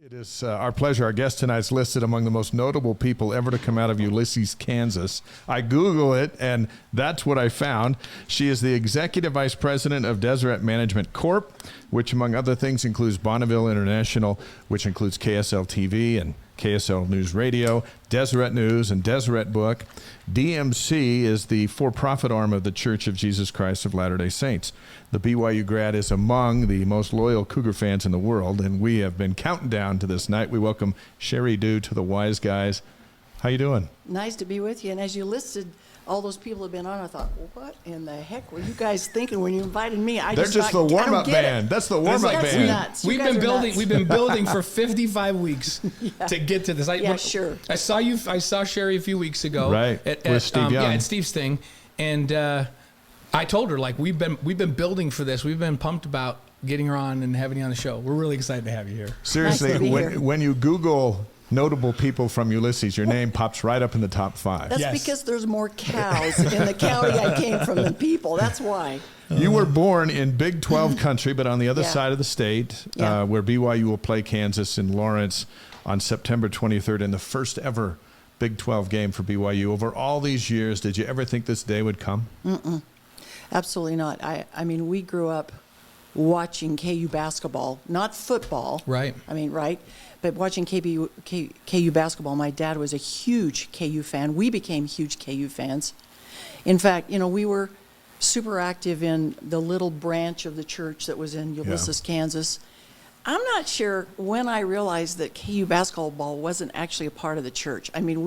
It is our pleasure. Our guest tonight is listed among the most notable people ever to come out of Ulysses, Kansas. I Google it, and that's what I found. She is the Executive Vice President of Deseret Management Corp., which, among other things, includes Bonneville International, which includes KSL TV and KSL News Radio, Deseret News, and Deseret Book. DMC is the for-profit arm of the Church of Jesus Christ of Latter-day Saints. The BYU grad is among the most loyal Cougar fans in the world, and we have been counting down to this night. We welcome Sheri Dew to the Wise Guys. How you doing? Nice to be with you. And as you listed all those people have been on, I thought, well, what in the heck were you guys thinking when you invited me? They're just the warm-up band. That's the warm-up band. Nuts. We've been building for 55 weeks to get to this. Sure. I saw Sheri a few weeks ago. Right. With Steve Young. Yeah, at Steve's thing. And I told her, like, we've been building for this. We've been pumped about getting her on and having you on the show. We're really excited to have you here. Seriously, Nice to be here. when you Google notable people from Ulysses, your name pops right up in the top 5. That's because there's more cows in the county I came from than people. That's why. You were born in Big 12 country, but on the other Yeah. side of the state, Yeah. where BYU will play Kansas in Lawrence on September 23rd in the first ever Big 12 game for BYU. Over all these years, did you ever think this day would come? Absolutely not. I mean, we grew up watching KU basketball, not football. Right. I mean, right. But watching KU basketball, my dad was a huge KU fan. We became huge KU fans. In fact, we were super active in the little branch of the church that was in Ulysses, Kansas. I'm not sure when I realized that KU basketball wasn't actually a part of the church. I mean,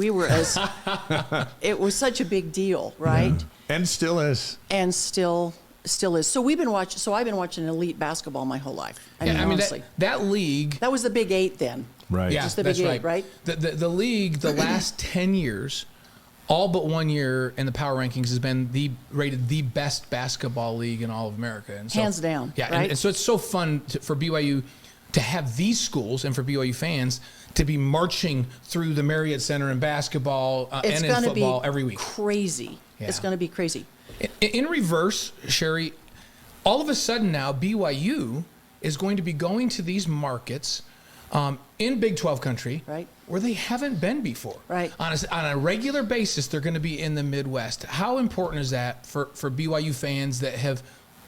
it was such a big deal, right? Yeah. And still is. And still is. So I've been watching elite basketball my whole life. I mean, honestly. That league. That was the Big 8 then. Right. Yeah, Just the that's Big 8, right? The league, the last 10 years, all but 1 year in the power rankings has been rated the best basketball league in all of America. And so, Hands down. Yeah, right? and so it's so fun for BYU to have these schools and for BYU fans to be marching through the Marriott Center in basketball and in football every week. Crazy. Yeah. It's going to be crazy. In reverse, Sheri, all of a sudden now BYU is going to be going to these markets in Big 12 country, right, where they haven't been before. Right. On a regular basis, they're going to be in the Midwest. How important is that for BYU fans that have,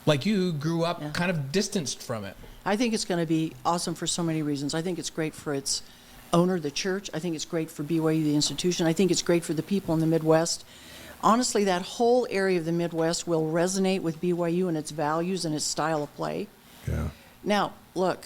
like you, grew up kind of distanced from it? I think it's going to be awesome for so many reasons. I think it's great for its owner, the church. I think it's great for BYU, the institution. I think it's great for the people in the Midwest. Honestly, that whole area of the Midwest will resonate with BYU and its values and its style of play. Yeah. Now, look,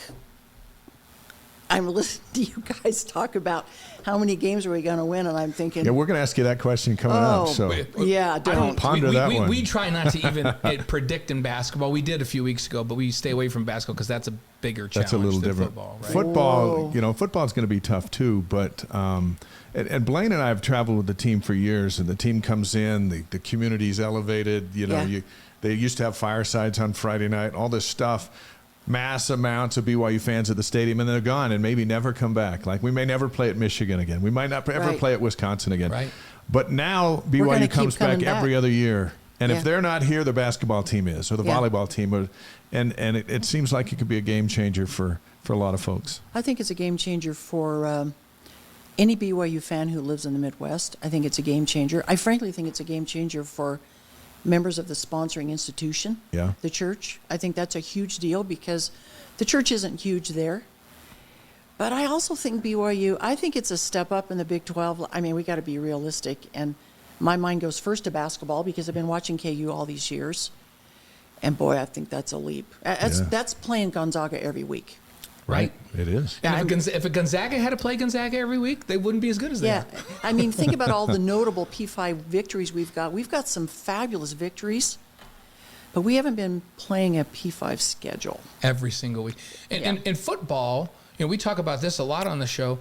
I'm listening to you guys talk about how many games are we going to win, and I'm thinking... Yeah, we're going to ask you that question coming up. So yeah, don't ponder that one. We try not to even predict in basketball. We did a few weeks ago, but we stay away from basketball because that's a bigger challenge. That's a little than different. Football, right? Football, football's going to be tough too. But and Blaine and I have traveled with the team for years, and the team comes in, the community's elevated. They used to have firesides on Friday night, all this stuff. Mass amounts of BYU fans at the stadium, and they're gone and maybe never come back. Like, we may never play at Michigan again. We might not ever play at Wisconsin again. Right. But now BYU comes back every other year. And if they're not here, the basketball team is, or the volleyball team. And it seems like it could be a game changer for a lot of folks. I think it's a game changer for any BYU fan who lives in the Midwest. I think it's a game changer. I frankly think it's a game changer for members of the sponsoring institution, the church. I think that's a huge deal because the church isn't huge there. But I also think BYU, I think it's a step up in the Big 12. I mean, we got to be realistic. And my mind goes first to basketball because I've been watching KU all these years. And boy, I think that's a leap. That's playing Gonzaga every week. Right. It is. And if Gonzaga had to play Gonzaga every week, they wouldn't be as good as they are. I mean, think about all the notable P5 victories we've got. We've got some fabulous victories, but we haven't been playing a P5 schedule. Every single week. And in football, we talk about this a lot on the show.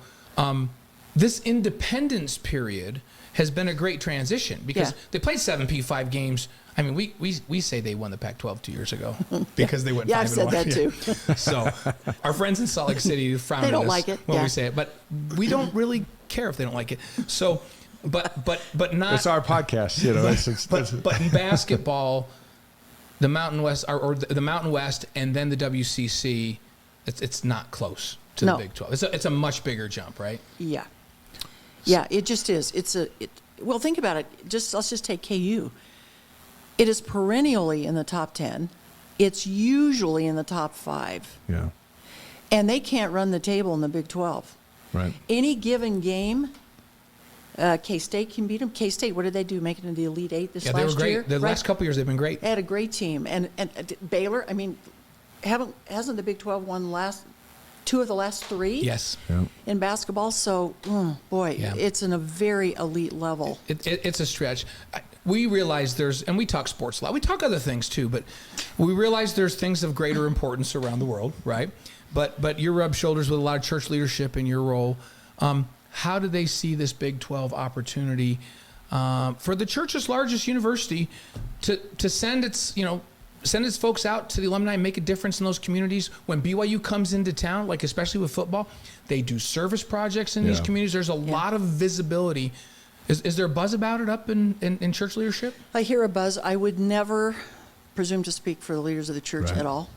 This independence period has been a great transition because they played 7 P5 games. I mean, we say they won the Pac-12 2 years ago because they went 5-1. I've said that too. So our friends in Salt Lake City frown they don't at us like it when we say it, but we don't really care if they don't like it. So, but not. It's our podcast, But in basketball, the Mountain West or the Mountain West and then the WCC, it's not close. to the Big 12. It's a much bigger jump, right? Yeah. Yeah, it just is. Well, think about it. Let's just take KU. It is perennially in the top 10. It's usually in the top 5. Yeah. And they can't run the table in the Big 12. Right. Any given game, K-State can beat them. K-State, what did they do? Make it into the Elite Eight last year? Yeah, they were great. Year? The last couple years, they've been great. They had a great team. And Baylor, I mean, hasn't the Big 12 won two of the last 3? Yes. Yeah. In basketball? So, boy, it's in a very elite level. It's a stretch. We realize and we talk sports a lot. We talk other things too, but we realize there's things of greater importance around the world, right? But you rub shoulders with a lot of church leadership in your role. How do they see this Big 12 opportunity for the church's largest university to send its folks out to the alumni and make a difference in those communities? When BYU comes into town, like especially with football, they do service projects in these communities. There's a lot of visibility. Is there a buzz about it up in church leadership? I hear a buzz. I would never presume to speak for the leaders of the church at all.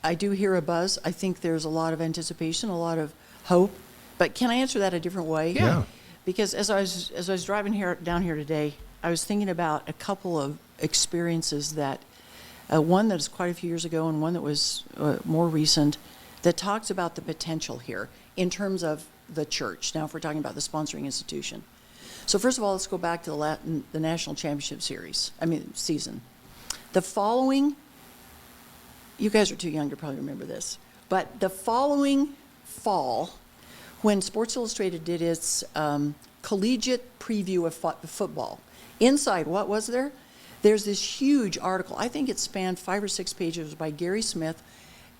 I do hear a buzz. I think there's a lot of anticipation, a lot of hope. But can I answer that a different way? Yeah. Because as I was driving down here today, I was thinking about a couple of experiences that, one that was quite a few years ago and one that was more recent, that talks about the potential here in terms of the church. Now, if we're talking about the sponsoring institution. So first of all, let's go back to the National Championship season. The following, you guys are too young to probably remember this, but the following fall, when Sports Illustrated did its collegiate preview of football, inside, what was there? There's this huge article. I think it spanned 5 or 6 pages by Gary Smith,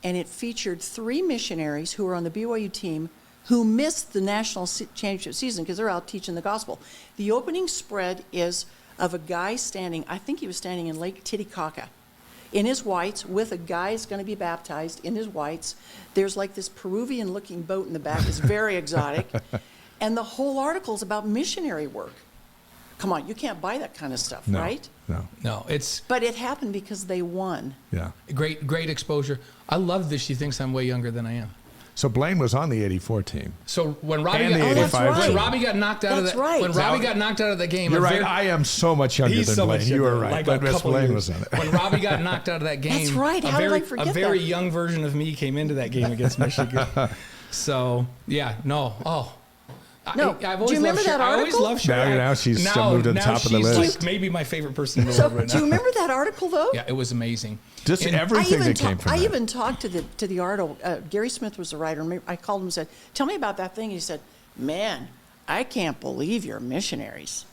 and it featured 3 missionaries who were on the BYU team who missed the national championship season because they're out teaching the gospel. The opening spread is of a guy standing, I think he was standing in Lake Titicaca, in his whites, with a guy who's going to be baptized in his whites. There's like this Peruvian-looking boat in the back. It's very exotic. And the whole article is about missionary work. Come on, you can't buy that kind of stuff, right? No. But it happened because they won. Yeah. Great exposure. I love that she thinks I'm way younger than I am. So Blaine was on the 84 team. So when Robbie And the 85 when Robbie got knocked out of that, when Robbie got knocked out of the game, You're right. I am so much younger than Blaine. You are right. Like but Miss Blaine was on it. When Robbie got knocked out of that game, That's right. How did I forget a very young version of me came into that game against Michigan. So I've always do you remember that article? I always loved Sheri. Now she's moved to the top of the list. She's like maybe my favorite person in the world right now. Do you remember that article though? Yeah, it was amazing. Just everything that came from I that. even talked to the article. Gary Smith was the writer. I called him and said, "Tell me about that thing." He said, "Man, I can't believe you're missionaries."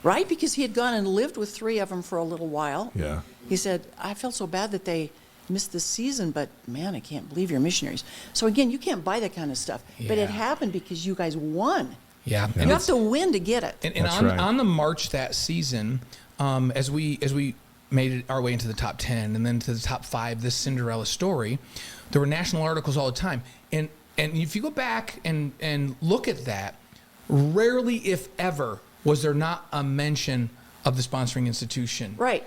Right? Because he had gone and lived with 3 of them for a little while. Yeah. He said, "I felt so bad that they missed the season, but man, I can't believe you're missionaries." So again, you can't buy that kind of stuff. But it happened because you guys won. Yeah. You have to win to get it. And on the march that season, as we made our way into the top 10 and then to the top 5, this Cinderella story, there were national articles all the time. And if you go back and look at that, rarely, if ever, was there not a mention of the sponsoring institution. Right.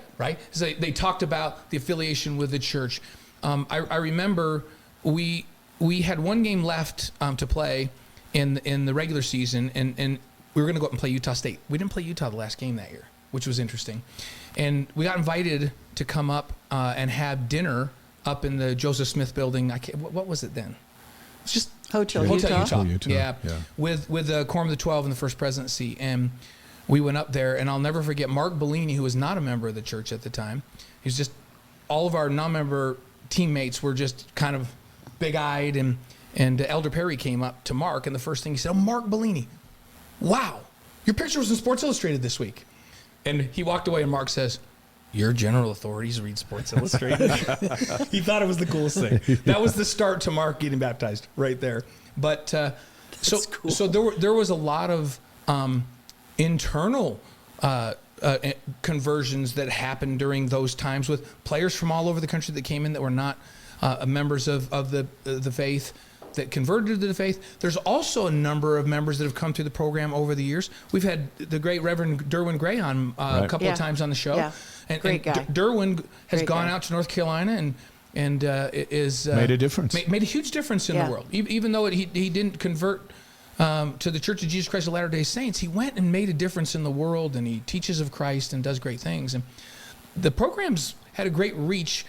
So they talked about the affiliation with the church. I remember we had one game left to play in the regular season, and we were going to go up and play Utah State. We didn't play Utah the last game that year, which was interesting. And we got invited to come up and have dinner up in the Joseph Smith building. What was it then? It's just Hotel Utah. Yeah. With the Quorum of the 12 and the First Presidency. And we went up there, and I'll never forget Mark Bellini, who was not a member of the church at the time. He was just, all of our non-member teammates were just kind of big-eyed, and Elder Perry came up to Mark, and the first thing he said, "Oh, Mark Bellini, wow, your picture was in Sports Illustrated this week." And he walked away, and Mark says, "Your general authorities read Sports Illustrated." He thought it was the coolest thing. That was the start to Mark getting baptized right there. But Cool. So there was a lot of internal conversions that happened during those times with players from all over the country that came in that were not members of the faith, that converted to the faith. There's also a number of members that have come through the program over the years. We've had the great Reverend Derwin Gray on a couple of times on the show. Yeah. And Great guy. Derwin has Great gone guy. out to North Carolina and is made a difference. Made a huge difference in the world. Even though he didn't convert to the Church of Jesus Christ of Latter-day Saints, he went and made a difference in the world, and he teaches of Christ and does great things. And the program's had a great reach.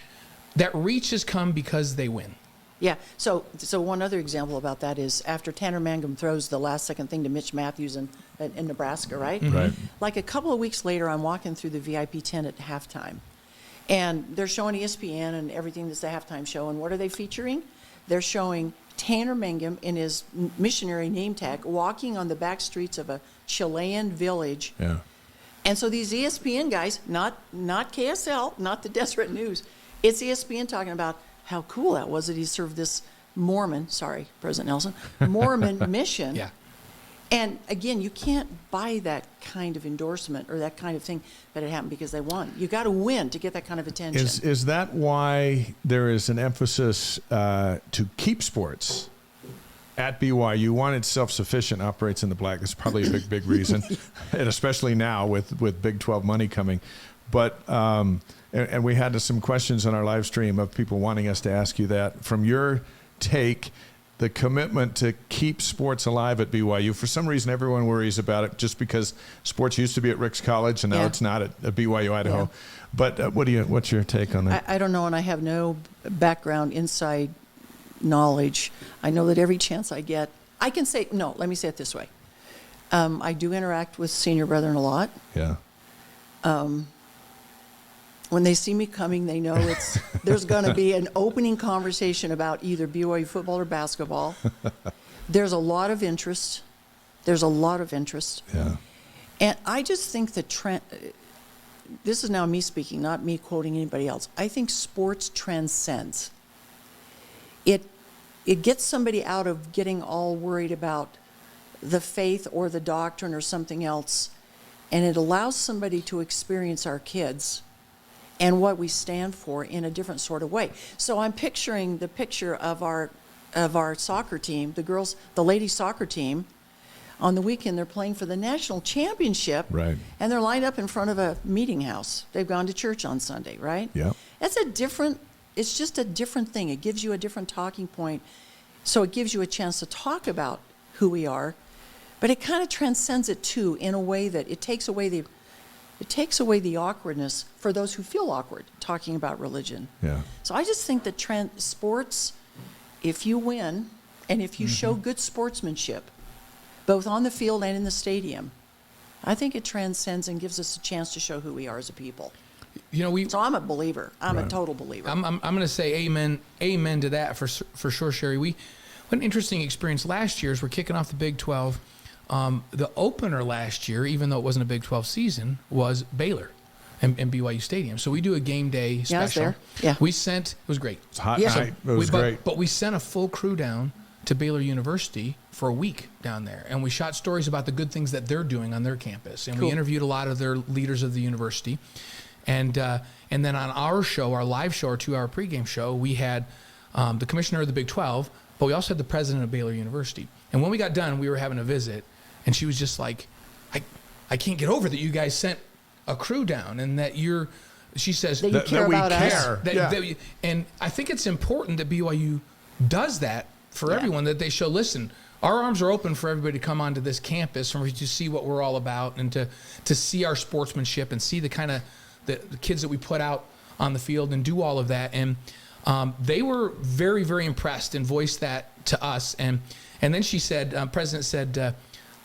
That reach has come because they win. Yeah. So one other example about that is after Tanner Mangum throws the last second thing to Mitch Matthews in Nebraska, right? Mm-hmm. Right. Like a couple of weeks later, I'm walking through the VIP tent at halftime, and they're showing ESPN and everything that's the halftime show. And what are they featuring? They're showing Tanner Mangum in his missionary name tag walking on the back streets of a Chilean village. Yeah. And so these ESPN guys, not KSL, not the Deseret News, it's ESPN talking about how cool that was that he served this President Nelson, Mormon mission. Yeah. And again, you can't buy that kind of endorsement or that kind of thing, but it happened because they won. You got to win to get that kind of attention. Is that why there is an emphasis to keep sports at BYU? One, it's self-sufficient, operates in the black. That's probably a big reason, and especially now with Big 12 money coming. But and we had some questions on our live stream of people wanting us to ask you that. From your take, the commitment to keep sports alive at BYU. For some reason, everyone worries about it just because sports used to be at Ricks College and now it's not at BYU Idaho. Yeah. But what's your take on that? I don't know, and I have no background inside knowledge. I know that every chance I get, I can say, no, let me say it this way. I do interact with senior brethren a lot. Yeah. When they see me coming, they know there's going to be an opening conversation about either BYU football or basketball. There's a lot of interest. Yeah. And I just think that this is now me speaking, not me quoting anybody else. I think sports transcends. It gets somebody out of getting all worried about the faith or the doctrine or something else, and it allows somebody to experience our kids and what we stand for in a different sort of way. So I'm picturing the picture of our soccer team, the ladies soccer team. On the weekend, they're playing for the national championship, Right. And they're lined up in front of a meeting house. They've gone to church on Sunday, right? Yeah. It's just a different thing. It gives you a different talking point. So it gives you a chance to talk about who we are, but it kind of transcends it too in a way that it takes away the awkwardness for those who feel awkward talking about religion. Yeah. So I just think that sports, if you win and if you show good sportsmanship, both on the field and in the stadium, I think it transcends and gives us a chance to show who we are as a people. So I'm a believer. I'm a total believer. I'm going to say amen to that for sure, Sheri. We had an interesting experience last year as we're kicking off the Big 12. The opener last year, even though it wasn't a Big 12 season, was Baylor and BYU Stadium. So we do a game day special. Yeah, I was there. Yeah. It was great. It's a hot night. It was great. But we sent a full crew down to Baylor University for a week down there, and we shot stories about the good things that they're doing on their campus, and we interviewed a lot of their leaders of the university, and then on our show, our live show, our 2-hour pregame show, we had the commissioner of the Big 12, but we also had the president of Baylor University. And when we got done, we were having a visit, and she was just like, I can't get over that you guys sent a crew down, and that she says that you care about us. And I think it's important that BYU does that for everyone, that they show, listen, our arms are open for everybody to come onto this campus and to see what we're all about, and to see our sportsmanship and see the kind of the kids that we put out on the field and do all of that. And they were very, very impressed and voiced that to us. And then she said, President said,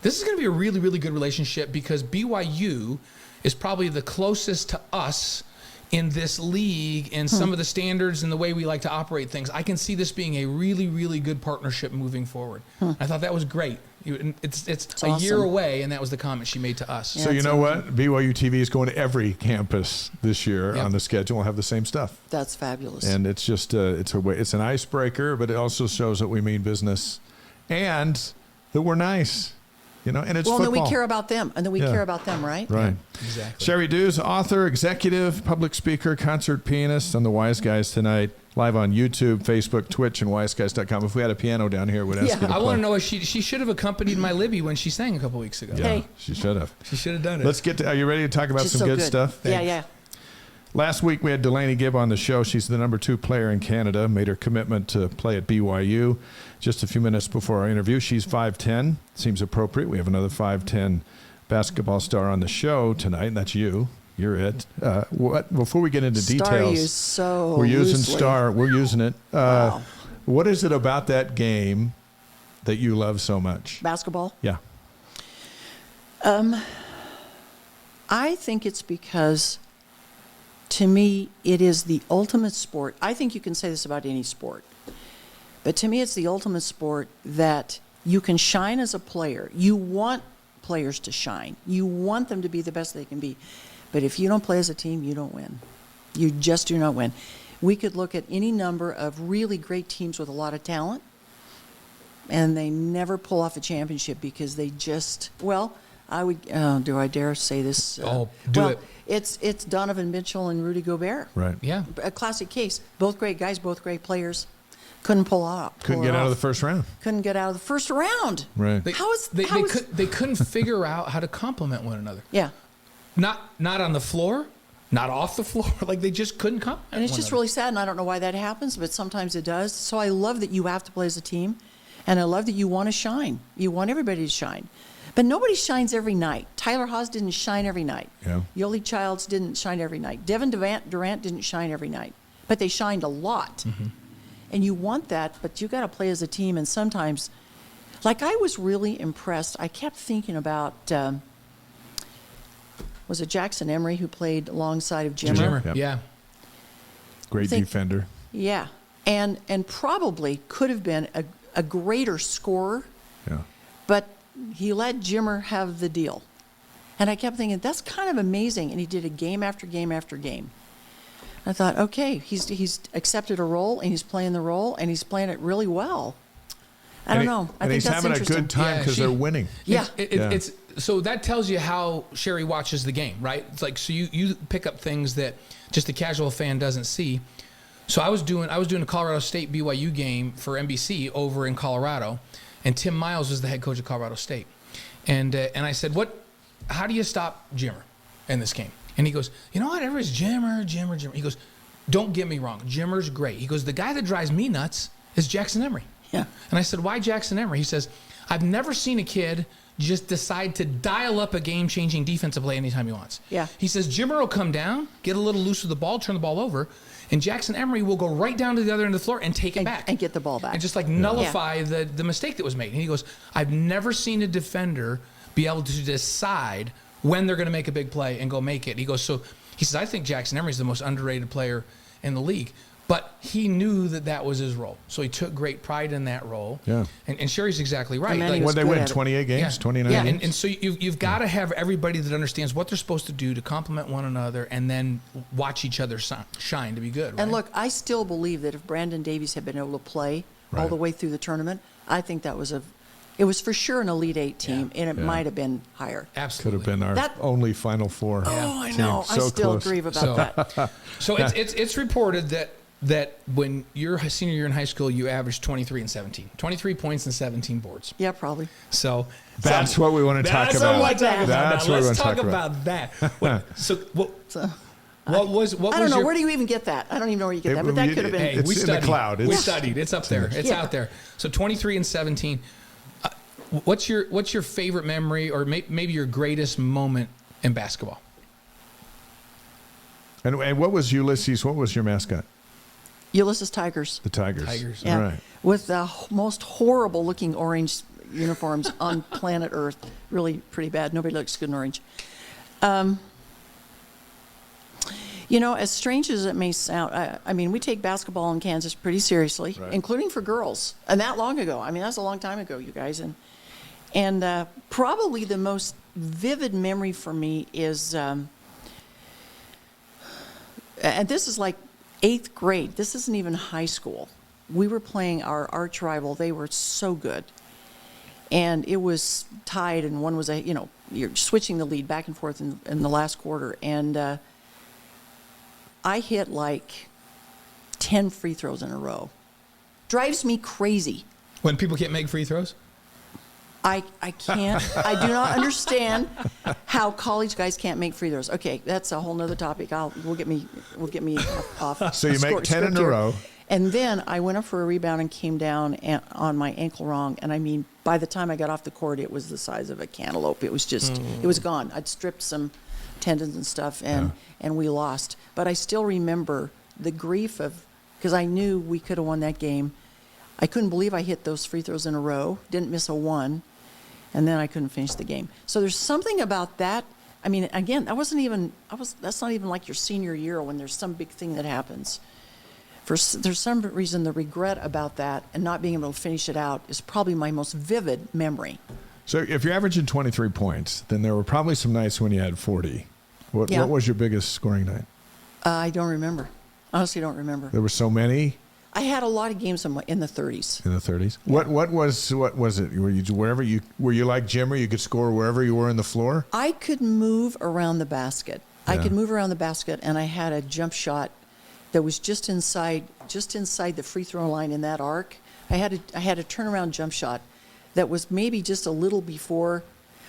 this is going to be a really, really good relationship because BYU is probably the closest to us in this league and some of the standards and the way we like to operate things. I can see this being a really, really good partnership moving forward. I thought that was great. It's a awesome. year away, and that was the comment she made to us. So you know what? BYU TV is going to every campus this year on the schedule. We'll have the same stuff. That's fabulous. And it's just it's an icebreaker, but it also shows that we mean business and that we're nice. And it's football. Well, then we care about them, and then we care about them, right? Right. Exactly. Sheri Dew, author, executive, public speaker, concert pianist on the Wise Guys tonight, live on YouTube, Facebook, Twitch, and wiseguys.com. If we had a piano down here, we'd ask you to play. I want to know if she should have accompanied my Libby when she sang a couple weeks ago. Yeah, she should have. She should have done it. Are you ready to talk about some good stuff? Yeah. Last week we had Delaney Gibb on the show. She's the number 2 player in Canada, made her commitment to play at BYU. Just a few minutes before our interview, she's 5'10". Seems appropriate. We have another 5'10" basketball star on the show tonight, and that's you. You're it. Before we get into details, we're using loosely. star. We're using it. Wow. What is it about that game that you love so much? Basketball? Yeah. I think it's because, to me, it is the ultimate sport. I think you can say this about any sport. But to me, it's the ultimate sport that you can shine as a player. You want players to shine. You want them to be the best they can be. But if you don't play as a team, you don't win. You just do not win. We could look at any number of really great teams with a lot of talent, and they never pull off a championship because they just, well, I would, do I dare say this? Do it. It's Donovan Mitchell and Rudy Gobert. Right. Yeah. A classic case. Both great guys, both great players. Couldn't pull out. Couldn't get out of the first round. Couldn't get out of the first round. Right. They couldn't figure out how to complement one another. Yeah. Not on the floor, not off the floor. Like they just couldn't complement. And it's one just another. really sad, and I don't know why that happens, but sometimes it does. So I love that you have to play as a team, and I love that you want to shine. You want everybody to shine. But nobody shines every night. Tyler Haws didn't shine every night. Yeah. Yoli Childs didn't shine every night. Devin Durant didn't shine every night. But they shined a lot. Mm-hmm. And you want that, but you got to play as a team. And sometimes, like I was really impressed. I kept thinking about, was it Jackson Emery who played alongside of Jimmer? Yep. Yeah. Great defender. Yeah. And probably could have been a greater scorer. Yeah. But he let Jimmer have the deal. And I kept thinking, that's kind of amazing. And he did it game after game after game. I thought, okay, he's accepted a role, and he's playing the role, and he's playing it really well. I don't know. I think he's that's having a interesting. good time because they're winning. Yeah. It's so that tells you how Sheri watches the game, right? It's like, so you pick up things that just the casual fan doesn't see. So I was doing a Colorado State BYU game for NBC over in Colorado, and Tim Miles was the head coach of Colorado State, and I said, how do you stop Jimmer in this game? And he goes, you know what? Everybody's Jimmer. He goes, don't get me wrong, Jimmer's great. He goes, the guy that drives me nuts is Jackson Emery. Yeah. And I said, why Jackson Emery? He says, I've never seen a kid just decide to dial up a game-changing defensive play anytime he wants. Yeah. He says, Jimmer will come down, get a little loose with the ball, turn the ball over, and Jackson Emery will go right down to the other end of the floor and take it back. And get the ball back. And just like nullify the mistake that was made. And he goes, I've never seen a defender be able to decide when they're going to make a big play and go make it. He goes, he says, I think Jackson Emery is the most underrated player in the league. But he knew that was his role. So he took great pride in that role. Yeah. And Sheri's exactly right. What they win, 28 games, 29 games? And so you've got to have everybody that understands what they're supposed to do to complement one another and then watch each other shine to be good. Right? And look, I still believe that if Brandon Davies had been able to play all the way through the tournament, I think that was it was for sure an Elite Eight team, and it might have been higher. Absolutely. Could have been our only Final Four. Oh, I know. So I still close. agree about that. So it's reported that when you're a senior year in high school, you average 23 and 17. 23 points and 17 boards. Yeah, probably. So that's what we want to talk about. Let's talk about that. What was I don't know. Where do you even get that? I don't even know where you get that, but that could have been. Hey, it's in the cloud. We studied. It's up there. It's out there. So 23 and 17. What's your favorite memory or maybe your greatest moment in basketball? And what was Ulysses? What was your mascot? Ulysses Tigers. The Tigers. Yeah. All right. With the most horrible looking orange uniforms on planet Earth. Really pretty bad. Nobody looks good in orange. As strange as it may sound, I mean, we take basketball in Kansas pretty seriously, including for girls. And that long ago. I mean, that's a long time ago, you guys. And probably the most vivid memory for me is, and this is like 8th grade. This isn't even high school. We were playing our arch rival. They were so good. And it was tied, and one was you're switching the lead back and forth in the last quarter. And I hit like 10 free throws in a row. Drives me crazy. When people can't make free throws? I can't. I do not understand how college guys can't make free throws. Okay, that's a whole nother topic. Will get me off. So you make 10 in a row. And then I went up for a rebound and came down on my ankle wrong. And I mean, by the time I got off the court, it was the size of a cantaloupe. It was just, it was gone. I'd stripped some tendons and stuff, and we lost. But I still remember the grief of, because I knew we could have won that game. I couldn't believe I hit those free throws in a row, didn't miss a one, and then I couldn't finish the game. So there's something about that. I mean, again, that's not even like your senior year when there's some big thing that happens. There's some reason the regret about that and not being able to finish it out is probably my most vivid memory. So if you're averaging 23 points, then there were probably some nights when you had 40. What was your biggest scoring night? I don't remember. Honestly, don't remember. There were so many? I had a lot of games in the 30s. In the 30s? Yeah. What was it? Were you like Jim, or you could score wherever you were in the floor? I could move around the basket. I could move around the basket, and I had a jump shot that was just inside the free throw line in that arc. I had a turnaround jump shot that was maybe just a little before.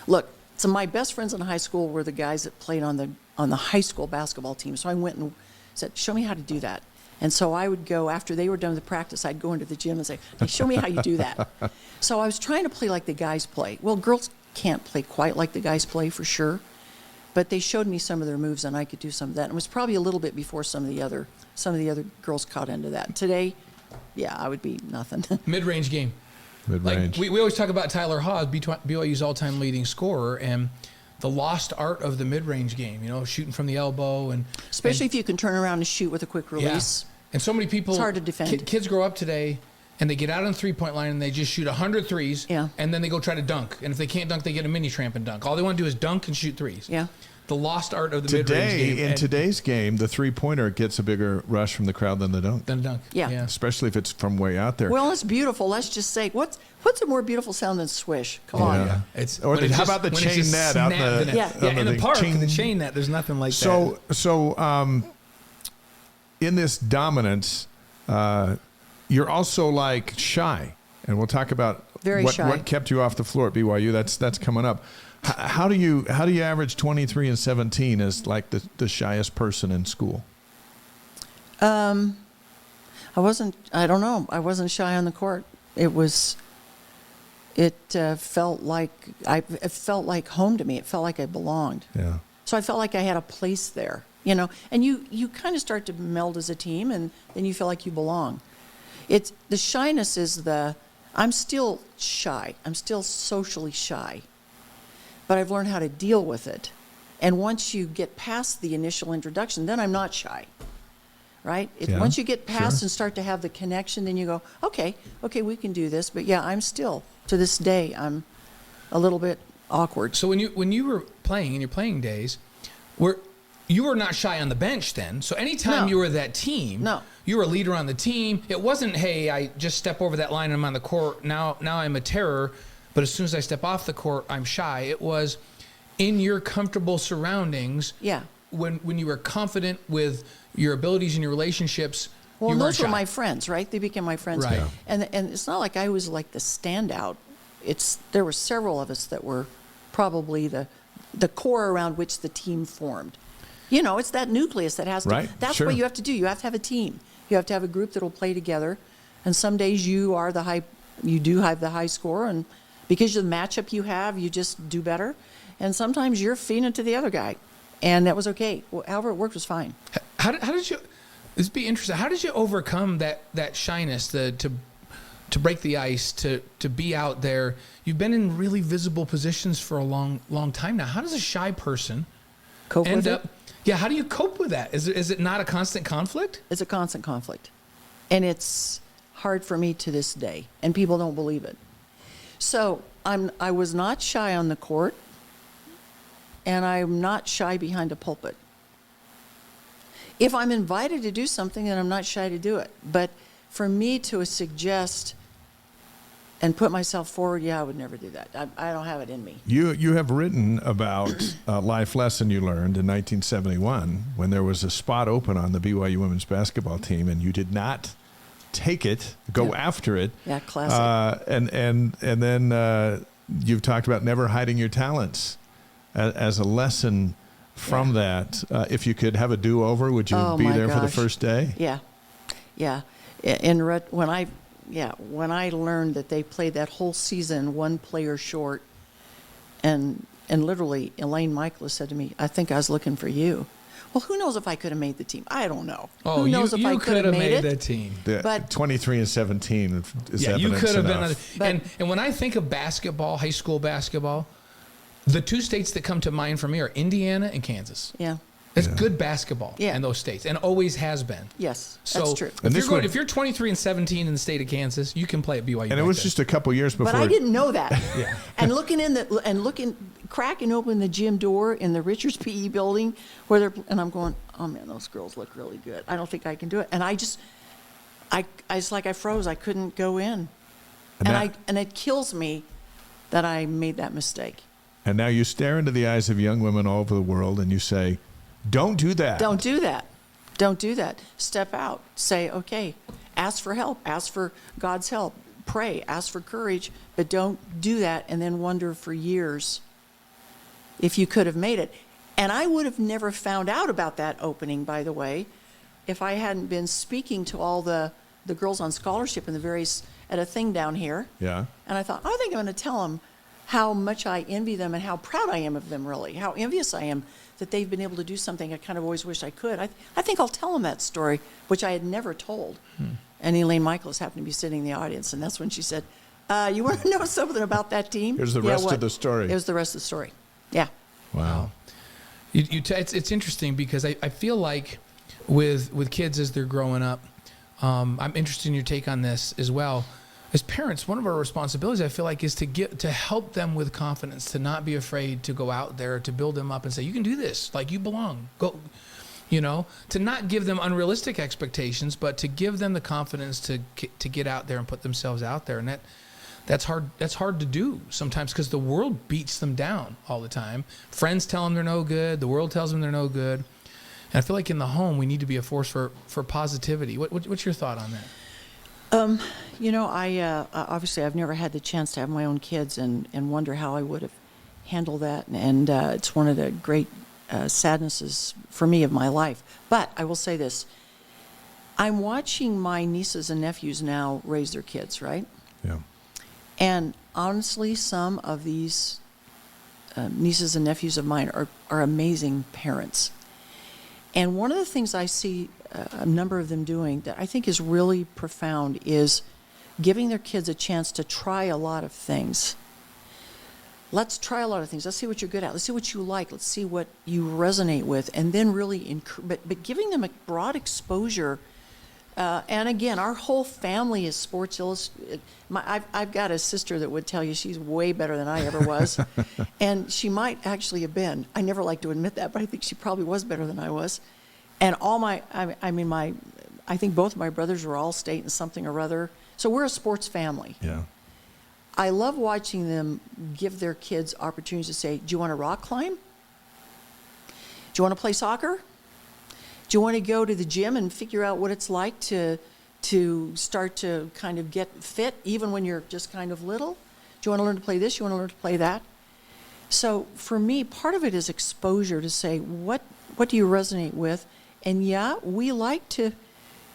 Look, so my best friends in high school were the guys that played on the high school basketball team. So I went and said, "Show me how to do that." And so I would go, after they were done with the practice, I'd go into the gym and say, "Hey, show me how you do that." So I was trying to play like the guys play. Well, girls can't play quite like the guys play for sure, but they showed me some of their moves, and I could do some of that. And it was probably a little bit before some of the other girls caught into that. Today, I would be nothing. Mid-range game. Mid-range. Like we always talk about Tyler Haws, BYU's all-time leading scorer, and the lost art of the mid-range game, shooting from the elbow. Especially if you can turn around and shoot with a quick release. Yeah. And so many people, it's hard to defend. Kids grow up today, and they get out on the three-point line, and they just shoot 100 threes, and then they go try to dunk. And if they can't dunk, they get a mini tramp and dunk. All they want to do is dunk and shoot threes. Yeah. The lost art of the mid-range game. In today's game, the three-pointer gets a bigger rush from the crowd than the dunk. Yeah. Especially if it's from way out there. Well, it's beautiful. Let's just say, what's a more beautiful sound than swish? Come on. Yeah. How about the chain net out the in the park, the chain net, there's nothing like that. So in this dominance, you're also like shy. And we'll talk about what kept you off the floor at BYU. That's coming up. How do you average 23 and 17 as like the shyest person in school? I don't know. I wasn't shy on the court. It felt like home to me. It felt like I belonged. Yeah. So I felt like I had a place there, and you kind of start to meld as a team, and then you feel like you belong. The shyness is I'm still shy. I'm still socially shy. But I've learned how to deal with it. And once you get past the initial introduction, then I'm not shy, right? Once you get past and start to have the connection, then you go, okay, we can do this. But I'm still, to this day, I'm a little bit awkward. So when you were playing in your playing days, you were not shy on the bench then. So anytime you were that team, you were a leader on the team. It wasn't, hey, I just step over that line and I'm on the court. Now I'm a terror. But as soon as I step off the court, I'm shy. It was in your comfortable surroundings. Yeah. When you were confident with your abilities and your relationships. Well, you those weren't were shy. my friends, right? They became my friends. Right. And it's not like I was like the standout. There were several of us that were probably the core around which the team formed. It's that nucleus that has to. Right. That's what you have to do. You have to have a team. You have to have a group that will play together. And some days you do have the high score, and because of the matchup you have, you just do better. And sometimes you're feeding it to the other guy. And that was okay. However it worked was fine. How did you, this would be interesting, how did you overcome that shyness, to break the ice, to be out there? You've been in really visible positions for a long, long time now. How does a shy person cope with it? Yeah, how do you cope with that? Is it not a constant conflict? It's a constant conflict. And it's hard for me to this day. And people don't believe it. So I was not shy on the court, and I'm not shy behind a pulpit. If I'm invited to do something, then I'm not shy to do it. But for me to suggest and put myself forward, I would never do that. I don't have it in me. You have written about a life lesson you learned in 1971 when there was a spot open on the BYU women's basketball team, and you did not take it, go after it. Yeah, classic. And then you've talked about never hiding your talents as a lesson from that. If you could have a do-over, would you be there for the first day? Yeah. When I learned that they played that whole season one player short, and literally Elaine Michaelis said to me, "I think I was looking for you." Well, who knows if I could have made the team? I don't know. Oh, who knows if I could have made the team. But 23-17 is evidence you could have enough. been. And when I think of basketball, high school basketball, the two states that come to mind for me are Indiana and Kansas. Yeah. It's good basketball in those states, and always has been. Yes, so that's true. If you're 23-17 in the state of Kansas, you can play at BYU. And it was just a couple years before. But I didn't know that. And cracking open the gym door in the Richards PE building, and I'm going, oh man, those girls look really good. I don't think I can do it. And it's like I froze. I couldn't go in, and it kills me that I made that mistake. And now you stare into the eyes of young women all over the world, and you say, don't do that. Don't do that. Don't do that. Step out. Say, okay, ask for help. Ask for God's help. Pray. Ask for courage. But don't do that and then wonder for years if you could have made it. And I would have never found out about that opening, by the way, if I hadn't been speaking to all the girls on scholarship at a thing down here. Yeah. And I thought, I think I'm going to tell them how much I envy them and how proud I am of them, really, how envious I am that they've been able to do something I kind of always wished I could. I think I'll tell them that story, which I had never told. And Elaine Michaelis happened to be sitting in the audience, and that's when she said, you want to know something about that team? Here's the rest of the story. It was the rest of the story. Yeah. Wow. It's interesting because I feel like with kids as they're growing up, I'm interested in your take on this as well. As parents, one of our responsibilities, I feel like, is to help them with confidence, to not be afraid to go out there, to build them up and say, you can do this, like you belong. Go, to not give them unrealistic expectations, but to give them the confidence to get out there and put themselves out there. And that's hard to do sometimes because the world beats them down all the time. Friends tell them they're no good. The world tells them they're no good. And I feel like in the home, we need to be a force for positivity. What's your thought on that? Obviously I've never had the chance to have my own kids and wonder how I would have handled that. And it's one of the great sadnesses for me of my life. But I will say this. I'm watching my nieces and nephews now raise their kids, right? Yeah. And honestly, some of these nieces and nephews of mine are amazing parents. And one of the things I see a number of them doing that I think is really profound is giving their kids a chance to try a lot of things. Let's try a lot of things. Let's see what you're good at. Let's see what you like. Let's see what you resonate with. And then really, but giving them a broad exposure. And again, our whole family is sports illustrated. I've got a sister that would tell you she's way better than I ever was. And she might actually have been. I never like to admit that, but I think she probably was better than I was. And I think both of my brothers were all state in something or other. So we're a sports family. Yeah. I love watching them give their kids opportunities to say, do you want to rock climb? Do you want to play soccer? Do you want to go to the gym and figure out what it's like to start to kind of get fit even when you're just kind of little? Do you want to learn to play this? You want to learn to play that? So for me, part of it is exposure to say, what do you resonate with? And yeah, we like to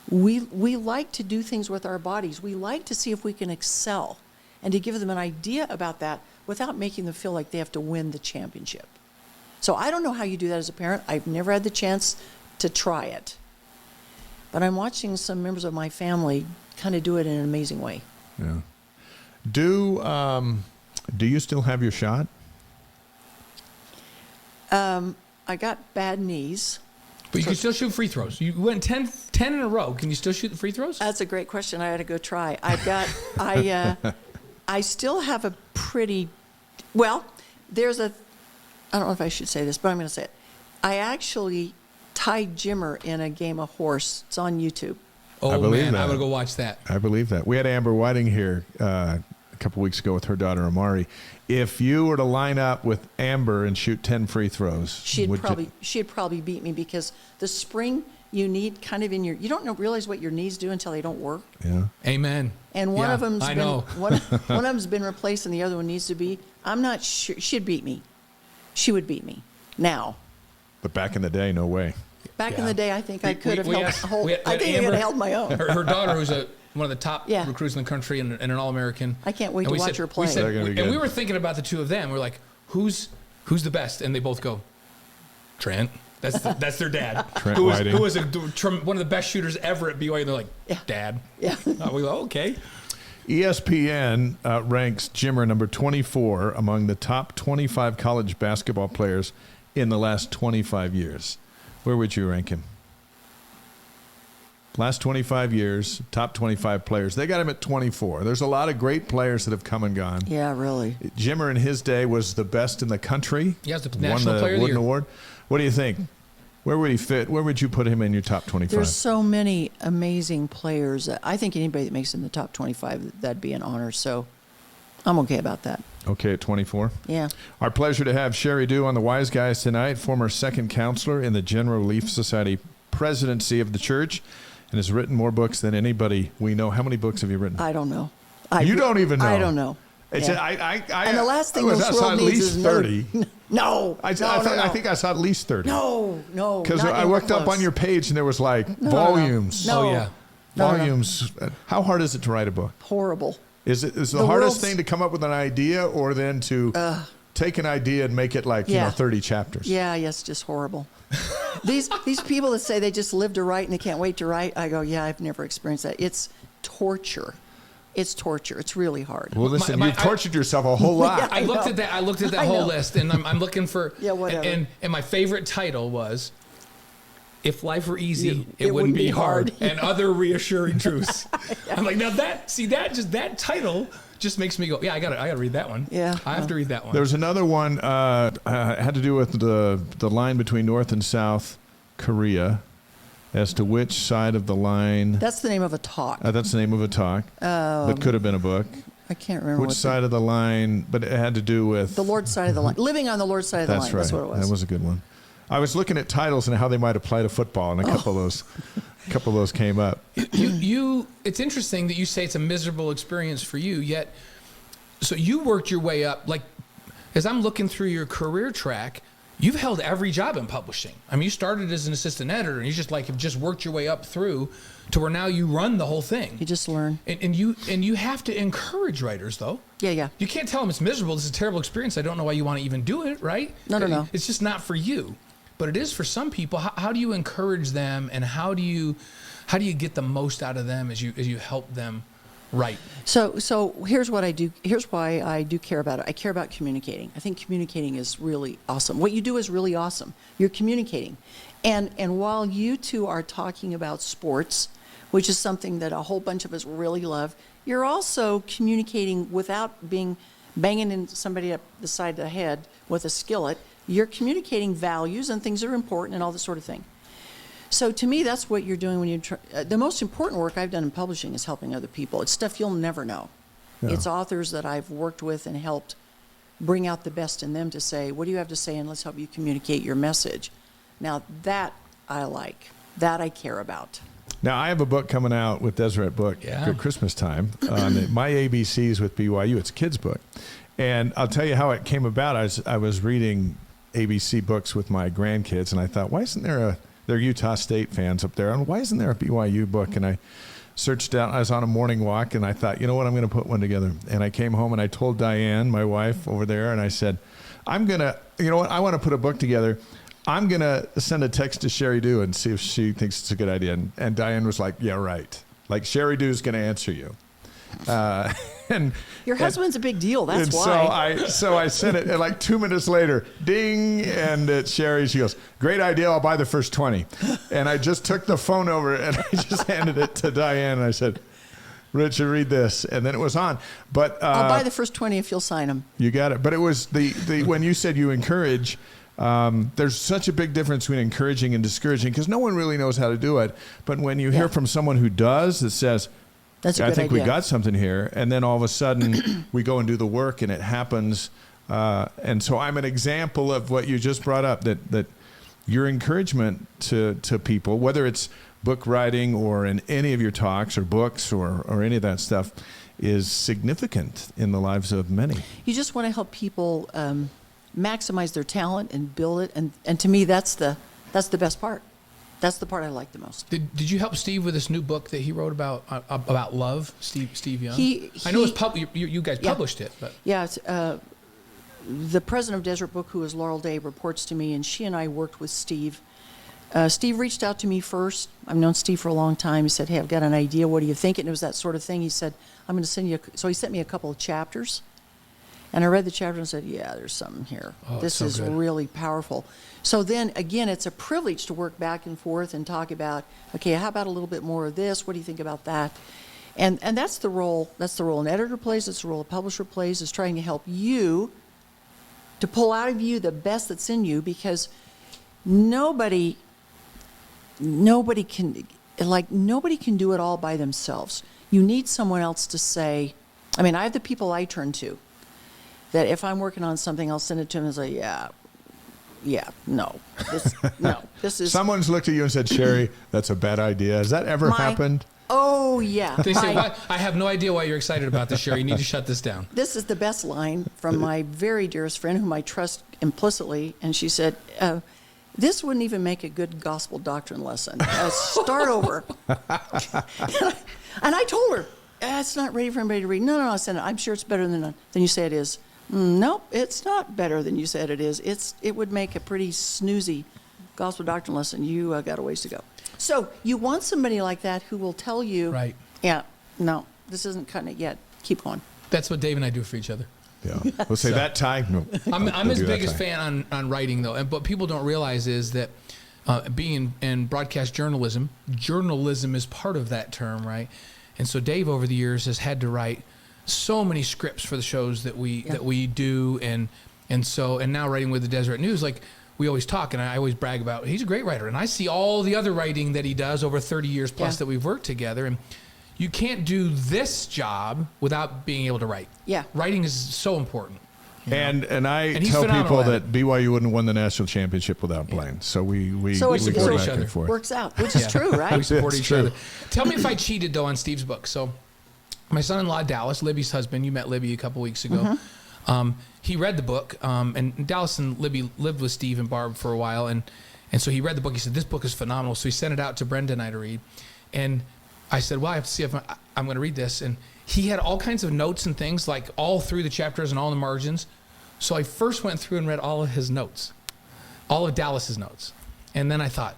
do things with our bodies. We like to see if we can excel and to give them an idea about that without making them feel like they have to win the championship. So I don't know how you do that as a parent. I've never had the chance to try it. But I'm watching some members of my family kind of do it in an amazing way. Yeah. Do you still have your shot? I got bad knees. But you can still shoot free throws. You went 10 in a row. Can you still shoot the free throws? That's a great question. I ought to go try. I still have a pretty, I don't know if I should say this, but I'm going to say it. I actually tied Jimmer in a game of horse. It's on YouTube. Oh, man, I would go watch that. I believe that. We had Amber Whiting here a couple weeks ago with her daughter, Amari. If you were to line up with Amber and shoot 10 free throws, she'd probably beat me because the spring you need kind of you don't realize what your knees do until they don't work. Yeah. Amen. And one of them's I been know. one of them's been replaced, and the other one needs to be. I'm not sure she'd beat me. She would beat me now. But back in the day, no way. Back in the day, I think I could have held asked- a whole. we had I think I Amber- could have held my own. Her daughter, who's one of the top Yeah. recruits in the country and an All-American. I can't wait And to we watch her play. They're gonna be and good. we were thinking about the two of them. We're like, who's the best? And they both go, Trent. That's their dad. Trent who Whiting. was one of the best shooters ever at BYU. And they're like, Yeah. Dad. Yeah. We go, okay. ESPN ranks Jimmer number 24 among the top 25 college basketball players in the last 25 years. Where would you rank him? Last 25 years, top 25 players. They got him at 24. There's a lot of great players that have come and gone. Yeah, really. Jimmer in his day was the best in the country. Yeah, he was the Won National the Player of the Wooden Year. Award. What do you think? Where would he fit? Where would you put him in your top 25? There's so many amazing players. I think anybody that makes it in the top 25, that'd be an honor. So I'm okay about that. Okay, at 24. Yeah. Our pleasure to have Sheri Dew on the Wise Guys tonight, former second counselor in the General Relief Society presidency of the church, and has written more books than anybody we know. How many books have you written? I don't know. You don't even know. I don't know. It's Yeah. and And the last thing I this saw world at needs least is 30. No. I think I saw at least 30. No. Because not I even looked up close. on your page and there was like volumes. No. Oh, yeah. No. Volumes. How hard is it to write a book? Horrible. Is the The hardest world's- thing to come up with an idea or then to take an idea and make it like, Yeah. 30 chapters? Yeah, yes, just horrible. These people that say they just live to write and they can't wait to write, I go, yeah, I've never experienced that. It's torture. It's torture. It's really hard. Well, listen, My- you've tortured yourself a whole lot. I looked know. at that. I looked at that I whole know. list, and I'm looking for. Yeah, whatever. And my favorite title was, "If life were easy, Yeah, it wouldn't be hard," hard. and other reassuring truths. I'm like, now that title just makes me go, yeah, I gotta read that one. Yeah, I have to read that one. There's another one had to do with the line between North and South Korea as to which side of the line. That's the name of a talk. That's the name of a talk, but could have been a book. I can't remember Which what side of the line, but it had to do with... the Lord's side of the line. Living on the Lord's side of the That's line. right. That's what it was. That was a good one. I was looking at titles and how they might apply to football, and a couple of those came up. You it's interesting that you say it's a miserable experience for you, yet so you worked your way up. Like, as I'm looking through your career track, you've held every job in publishing. I mean, you started as an assistant editor, and you have just worked your way up through to where now you run the whole thing. You just learn. And you have to encourage writers, though. Yeah. You can't tell them it's miserable. This is a terrible experience. I don't know why you want to even do it, right? No. It's just not for you. But it is for some people. How do you encourage them, and how do you get the most out of them as you help them write? So here's what I do. Here's why I do care about it. I care about communicating. I think communicating is really awesome. What you do is really awesome. You're communicating. And while you two are talking about sports, which is something that a whole bunch of us really love, you're also communicating without banging in somebody up the side of the head with a skillet. You're communicating values and things that are important and all this sort of thing. So to me, that's what you're doing when you the most important work I've done in publishing is helping other people. It's stuff you'll never know. Yeah. It's authors that I've worked with and helped bring out the best in them to say, what do you have to say, and let's help you communicate your message. Now, that I like. That I care about. Now, I have a book coming out with Ezra at Book at Christmas time on My ABCs with BYU. It's a kid's book. And I'll tell you how it came about. I was reading ABC books with my grandkids, and I thought, why isn't there they're Utah State fans up there, and why isn't there a BYU book? And I searched out. I was on a morning walk, and I thought, you know what, I'm going to put one together. And I came home, and I told Diane, my wife, over there, and I said, I'm going to, you know what, I want to put a book together. I'm going to send a text to Sheri Dew and see if she thinks it's a good idea. And Diane was like, yeah, right. Like, Sheri Dew's going to answer you. And Your husband's a big deal. That's and why. So I sent it, and like 2 minutes later, ding, and it's Sheri. She goes, great idea. I'll buy the first 20. And I just took the phone over, and I just handed it to Diane, and I said, Richard, read this. And then it was on. But I'll buy the first 20 if you'll sign them. You got it. But it was the when you said you encourage, there's such a big difference between encouraging and discouraging because no one really knows how to do it. But when you hear from someone who does, that says, That's a I good think idea. we got something here. And then all of a sudden we go and do the work and it happens. And so I'm an example of what you just brought up, that your encouragement to people, whether it's book writing or in any of your talks or books or any of that stuff, is significant in the lives of many. You just want to help people maximize their talent and build it, and to me, that's the best part. That's the part I like the most. Did you help Steve with this new book that he wrote about love, Steve Young? I know you guys published it, but yeah, it's, the president of Desert Book, who is Laurel Day, reports to me, and she and I worked with Steve. Steve reached out to me first. I've known Steve for a long time. He said, "Hey, I've got an idea. What do you think?" And it was that sort of thing. He said, "I'm going to send you." So he sent me a couple of chapters, and I read the chapter and said, "Yeah, there's something here. This is really powerful." So then again, it's a privilege to work back and forth and talk about, okay, how about a little bit more of this? What do you think about that? And that's the role. That's the role an editor plays. It's the role a publisher plays. Is trying to help you to pull out of you the best that's in you, because nobody can do it all by themselves. You need someone else to say, I mean, I have the people I turn to, that if I'm working on something, I'll send it to them and say, this is. Someone's looked at you and said, "Sheri, that's a bad idea." Has that ever happened? Oh, yeah. They say, I have no idea why you're excited about this, Sheri. You need to shut this down. This is the best line from my very dearest friend, whom I trust implicitly, and she said, "This wouldn't even make a good gospel doctrine lesson. Start over." And I told her, "It's not ready for anybody to read." No, I said, "I'm sure it's better than you say it is." Nope, it's not better than you said it is. It would make a pretty snoozy gospel doctrine lesson. You got a ways to go. So you want somebody like that who will tell you, right? Yeah, no, this isn't cutting it yet. Keep going. That's what Dave and I do for each other. Yeah. We'll say that tie. No, I'm his biggest fan on writing, though. And what people don't realize is that being in broadcast journalism is part of that term, right? And so Dave, over the years, has had to write so many scripts for the shows that we do, and now writing with the Deseret News, like we always talk, and I always brag about, he's a great writer, and I see all the other writing that he does over 30 years plus that we've worked together, and you can't do this job without being able to write. Yeah, writing is so important. And I tell people that BYU wouldn't have won the national championship without Blaine. So we support each other. Works out, which is true, right? We support each other. Tell me if I cheated, though, on Steve's book. So my son-in-law, Dallas, Libby's husband, you met Libby a couple weeks ago. He read the book, and Dallas and Libby lived with Steve and Barb for a while, and so he read the book. He said, "This book is phenomenal." So he sent it out to Brenda and I to read, and I said, "Well, I have to see if I'm going to read this." And he had all kinds of notes and things, like all through the chapters and all the margins. So I first went through and read all of his notes, all of Dallas's notes, and then I thought,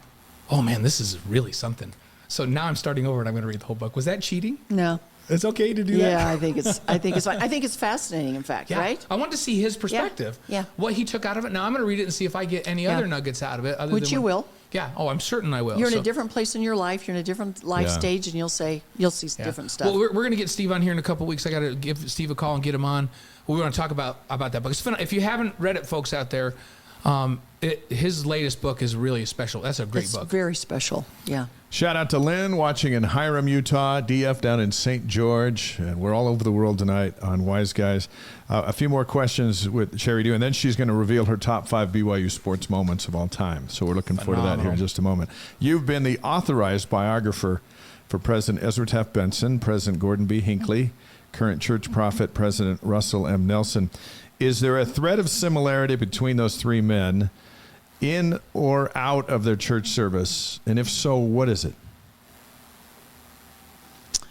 "Oh man, this is really something." So now I'm starting over and I'm going to read the whole book. Was that cheating? No. It's okay to do that. Yeah, I think it's fine. I think it's fascinating, in fact, right? I want to see his perspective. Yeah. What he took out of it. Now I'm going to read it and see if I get any other nuggets out of it. Which you will. Yeah. Oh, I'm certain I will. You're in a different place in your life. You're in a different life stage, and you'll see different stuff. Well, we're going to get Steve on here in a couple of weeks. I got to give Steve a call and get him on. We want to talk about that book. If you haven't read it, folks out there, his latest book is really special. That's a great book. It's very special. Yeah. Shout out to Lynn watching in Hiram, Utah, DF down in St. George, and we're all over the world tonight on Wise Guys. A few more questions with Sheri Dew, and then she's going to reveal her top 5 BYU sports moments of all time. So we're looking forward to that here in just a moment. You've been the authorized biographer for President Ezra Taft Benson, President Gordon B. Hinckley, current church prophet President Russell M. Nelson. Is there a thread of similarity between those three men in or out of their church service? And if so, what is it?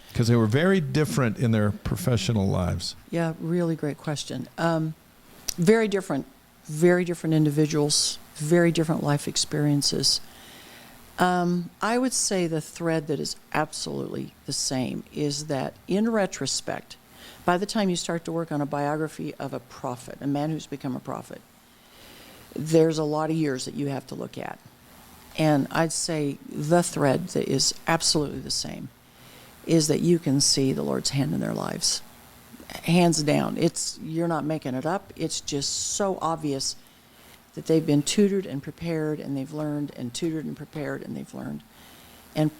Because they were very different in their professional lives. Yeah, really great question. Very different individuals, very different life experiences. I would say the thread that is absolutely the same is that in retrospect, by the time you start to work on a biography of a prophet, a man who's become a prophet, there's a lot of years that you have to look at. And I'd say the thread that is absolutely the same is that you can see the Lord's hand in their lives. Hands down. You're not making it up. It's just so obvious that they've been tutored and prepared, and they've learned, and tutored and prepared, and they've learned. And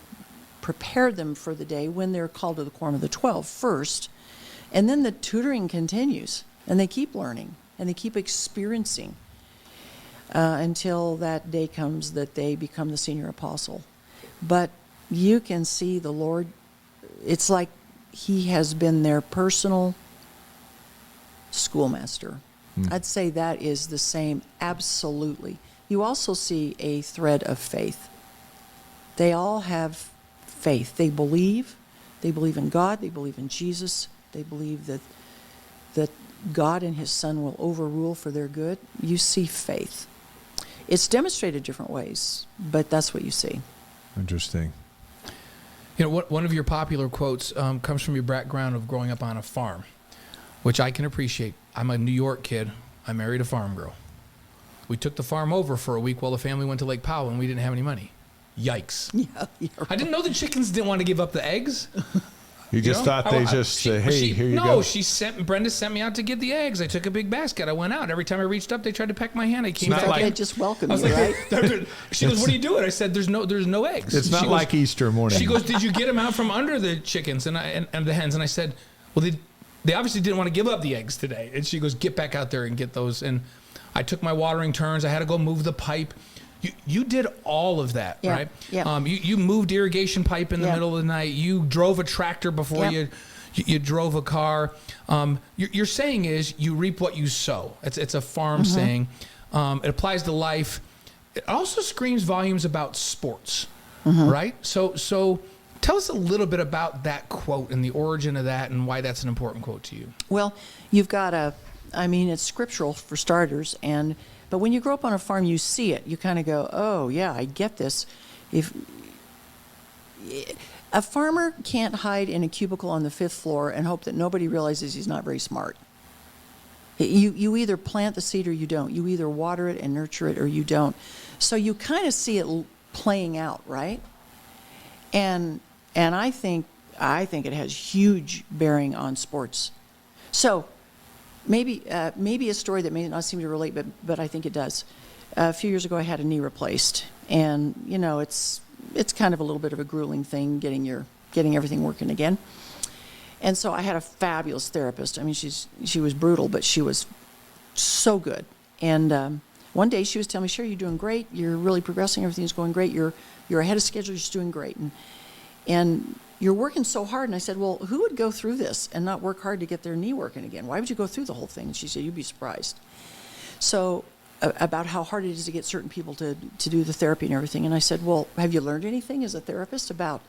prepared them for the day when they're called to the quorum of the 12 first. And then the tutoring continues, and they keep learning, and they keep experiencing. until that day comes that they become the senior apostle. But you can see the Lord, it's like he has been their personal schoolmaster. I'd say that is the same, absolutely. You also see a thread of faith. They all have faith. They believe in God, they believe in Jesus, they believe that God and his Son will overrule for their good. You see faith. It's demonstrated different ways, but that's what you see. Interesting. You know, one of your popular quotes comes from your background of growing up on a farm, which I can appreciate. I'm a New York kid. I married a farm girl. We took the farm over for a week while the family went to Lake Powell, and we didn't have any money. Yikes. Yeah, you're right. I didn't know the chickens didn't want to give up the eggs. You just thought they just say, hey, here you go. No, Brenda sent me out to get the eggs. I took a big basket. I went out. Every time I reached up, they tried to peck my hand. I came back. They just welcomed you, right? She goes, what are you doing? I said, there's no eggs. It's not like Easter morning. She goes, did you get them out from under the chickens and the hens? And I said, well, they obviously didn't want to give up the eggs today. And she goes, get back out there and get those. And I took my watering turns. I had to go move the pipe. You did all of that, right? Yeah. You moved irrigation pipe in the middle of the night. You drove a tractor before you drove a car. Your saying is you reap what you sow. It's a farm saying. It applies to life. It also screams volumes about sports, right? So tell us a little bit about that quote and the origin of that and why that's an important quote to you. Well, you've got it's scriptural for starters, but when you grow up on a farm, you see it. You kind of go, oh, yeah, I get this. If a farmer can't hide in a cubicle on the 5th floor and hope that nobody realizes he's not very smart. You either plant the seed or you don't. You either water it and nurture it or you don't. So you kind of see it playing out, right? And I think it has huge bearing on sports. So maybe a story that may not seem to relate, but I think it does. A few years ago, I had a knee replaced, and it's kind of a little bit of a grueling thing getting everything working again. And so I had a fabulous therapist. I mean, she was brutal, but she was so good. And one day she was telling me, "Sheri, you're doing great. You're really progressing. Everything's going great. You're ahead of schedule. You're just doing great. And you're working so hard." And I said, "Well, who would go through this and not work hard to get their knee working again? Why would you go through the whole thing?" And she said, "You'd be surprised." So about how hard it is to get certain people to do the therapy and everything. And I said, "Well, have you learned anything as a therapist about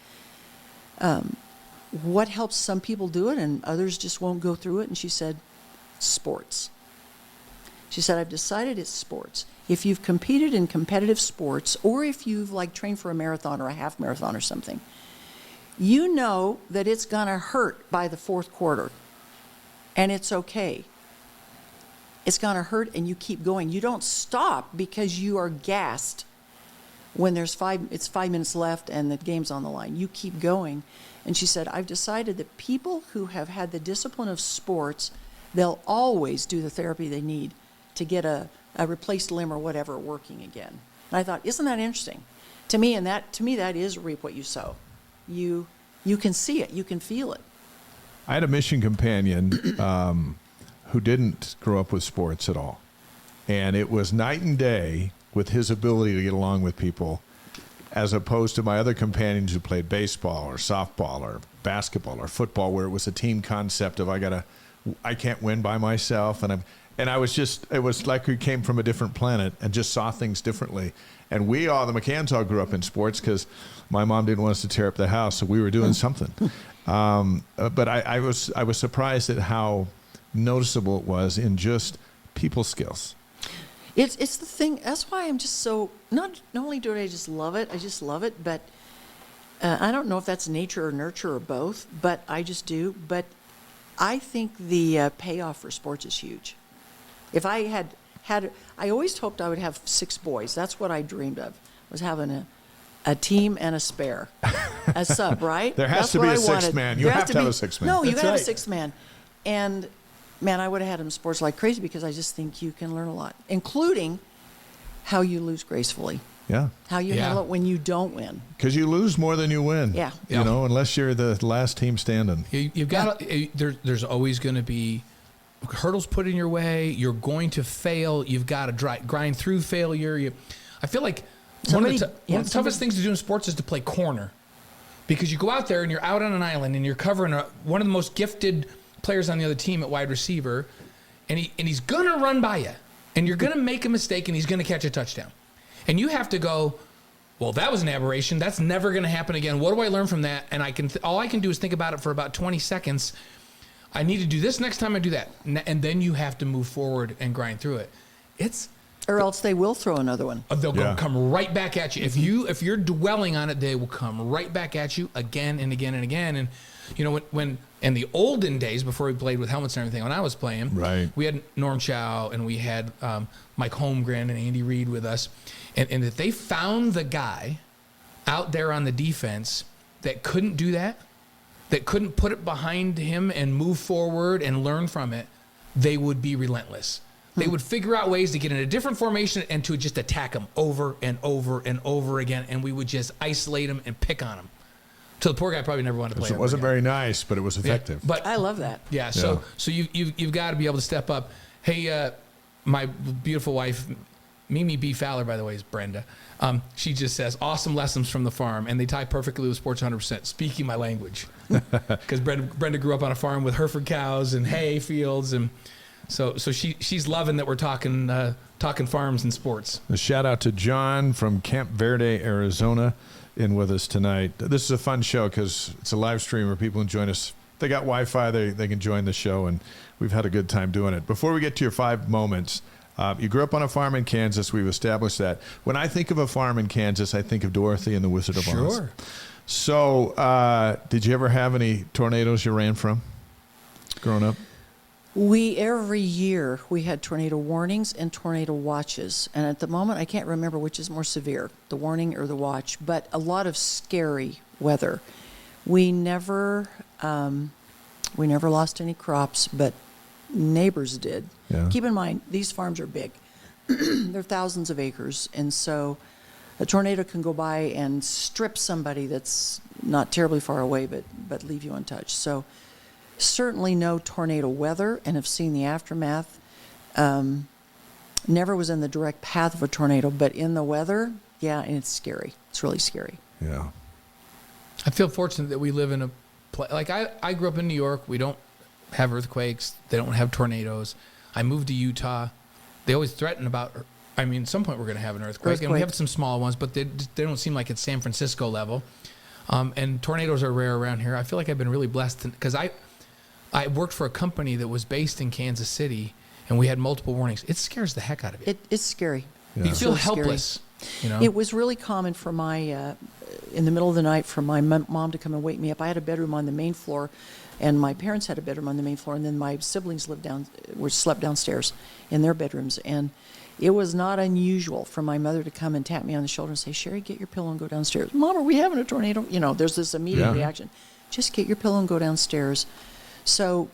what helps some people do it and others just won't go through it?" And she said, "Sports." She said, "I've decided it's sports. If you've competed in competitive sports, or if you've trained for a marathon or a half marathon or something, you know that it's going to hurt by the 4th quarter, and it's okay. It's going to hurt, and you keep going. You don't stop because you are gassed when it's 5 minutes left and the game's on the line. You keep going." And she said, "I've decided that people who have had the discipline of sports, they'll always do the therapy they need to get a replaced limb or whatever working again." And I thought, isn't that interesting? To me, that is reap what you sow. You can see it. You can feel it. I had a mission companion who didn't grow up with sports at all. And it was night and day with his ability to get along with people, as opposed to my other companions who played baseball or softball or basketball or football, where it was a team concept of I can't win by myself. And I was it was like we came from a different planet and just saw things differently. And the McCanns all grew up in sports because my mom didn't want us to tear up the house, so we were doing something. But I was surprised at how noticeable it was in just people skills. It's the thing. That's why I'm just so not only do I just love it, but I don't know if that's nature or nurture or both, but I just do. But I think the payoff for sports is huge. If I had, I always hoped I would have 6 boys. That's what I dreamed of, was having a team and a spare, a sub, right? There has to be a 6th man. You have to have a 6th man. No, you got to have a 6th man. And man, I would have had him sports like crazy because I just think you can learn a lot, including how you lose gracefully. Yeah. How you handle it when you don't win. Because you lose more than you win. Yeah. Unless you're the last team standing. You've got there's always going to be hurdles put in your way. You're going to fail. You've got to grind through failure. I feel like one of the toughest things to do in sports is to play corner, because you go out there and you're out on an island and you're covering one of the most gifted players on the other team at wide receiver, and he's going to run by you, and you're going to make a mistake, and he's going to catch a touchdown. And you have to go, well, that was an aberration. That's never going to happen again. What do I learn from that? And all I can do is think about it for about 20 seconds. I need to do this next time I do that. And then you have to move forward and grind through it. Or else they will throw another one. They'll come right back at you. If you're dwelling on it, they will come right back at you again and again and again. And you know, when in the olden days, before we played with helmets and everything, when I was playing, we had Norm Chow and we had Mike Holmgren and Andy Reid with us. And if they found the guy out there on the defense that couldn't do that couldn't put it behind him and move forward and learn from it, they would be relentless. They would figure out ways to get in a different formation and to just attack him over and over and over again, and we would just isolate him and pick on him. So the poor guy probably never wanted to play. So it wasn't very nice, but it was effective. Yeah, but I love that. Yeah. So you've got to be able to step up. Hey, my beautiful wife, Mimi B. Fowler, by the way, is Brenda. She just says, awesome lessons from the farm, and they tie perfectly with Sports 100%, speaking my language. Because Brenda grew up on a farm with Hereford cows and hay fields, and so she's loving that we're talking farms and sports. A shout out to John from Camp Verde, Arizona, in with us tonight. This is a fun show because it's a live stream where people can join us. If they got Wi-Fi, they can join the show, and we've had a good time doing it. Before we get to your 5 moments, you grew up on a farm in Kansas. We've established that. When I think of a farm in Kansas, I think of Dorothy and the Wizard of Oz. Sure. So did you ever have any tornadoes you ran from growing up? Every year we had tornado warnings and tornado watches. And at the moment, I can't remember which is more severe, the warning or the watch, but a lot of scary weather. We never lost any crops, but neighbors did. Yeah. Keep in mind, these farms are big. They're thousands of acres. And so a tornado can go by and strip somebody that's not terribly far away, but leave you untouched. So certainly no tornado weather, and have seen the aftermath. Never was in the direct path of a tornado, but in the weather, yeah, and it's scary. It's really scary. Yeah. I feel fortunate that we live in a place. Like I grew up in New York. We don't have earthquakes. They don't have tornadoes. I moved to Utah. They always threaten about, I mean, at some point we're going to have an earthquake. And we have some small ones, but they don't seem like it's San Francisco level. And tornadoes are rare around here. I feel like I've been really blessed because I worked for a company that was based in Kansas City, and we had multiple warnings. It scares the heck out of you. It's scary. Yeah. You feel really helpless. You know? It was really common for my, in the middle of the night, for my mom to come and wake me up. I had a bedroom on the main floor, and my parents had a bedroom on the main floor, and then my siblings slept downstairs in their bedrooms. And it was not unusual for my mother to come and tap me on the shoulder and say, "Sheri, get your pillow and go downstairs." "Mom, are we having a tornado?" You know, there's this immediate reaction. Just get your pillow and go downstairs. So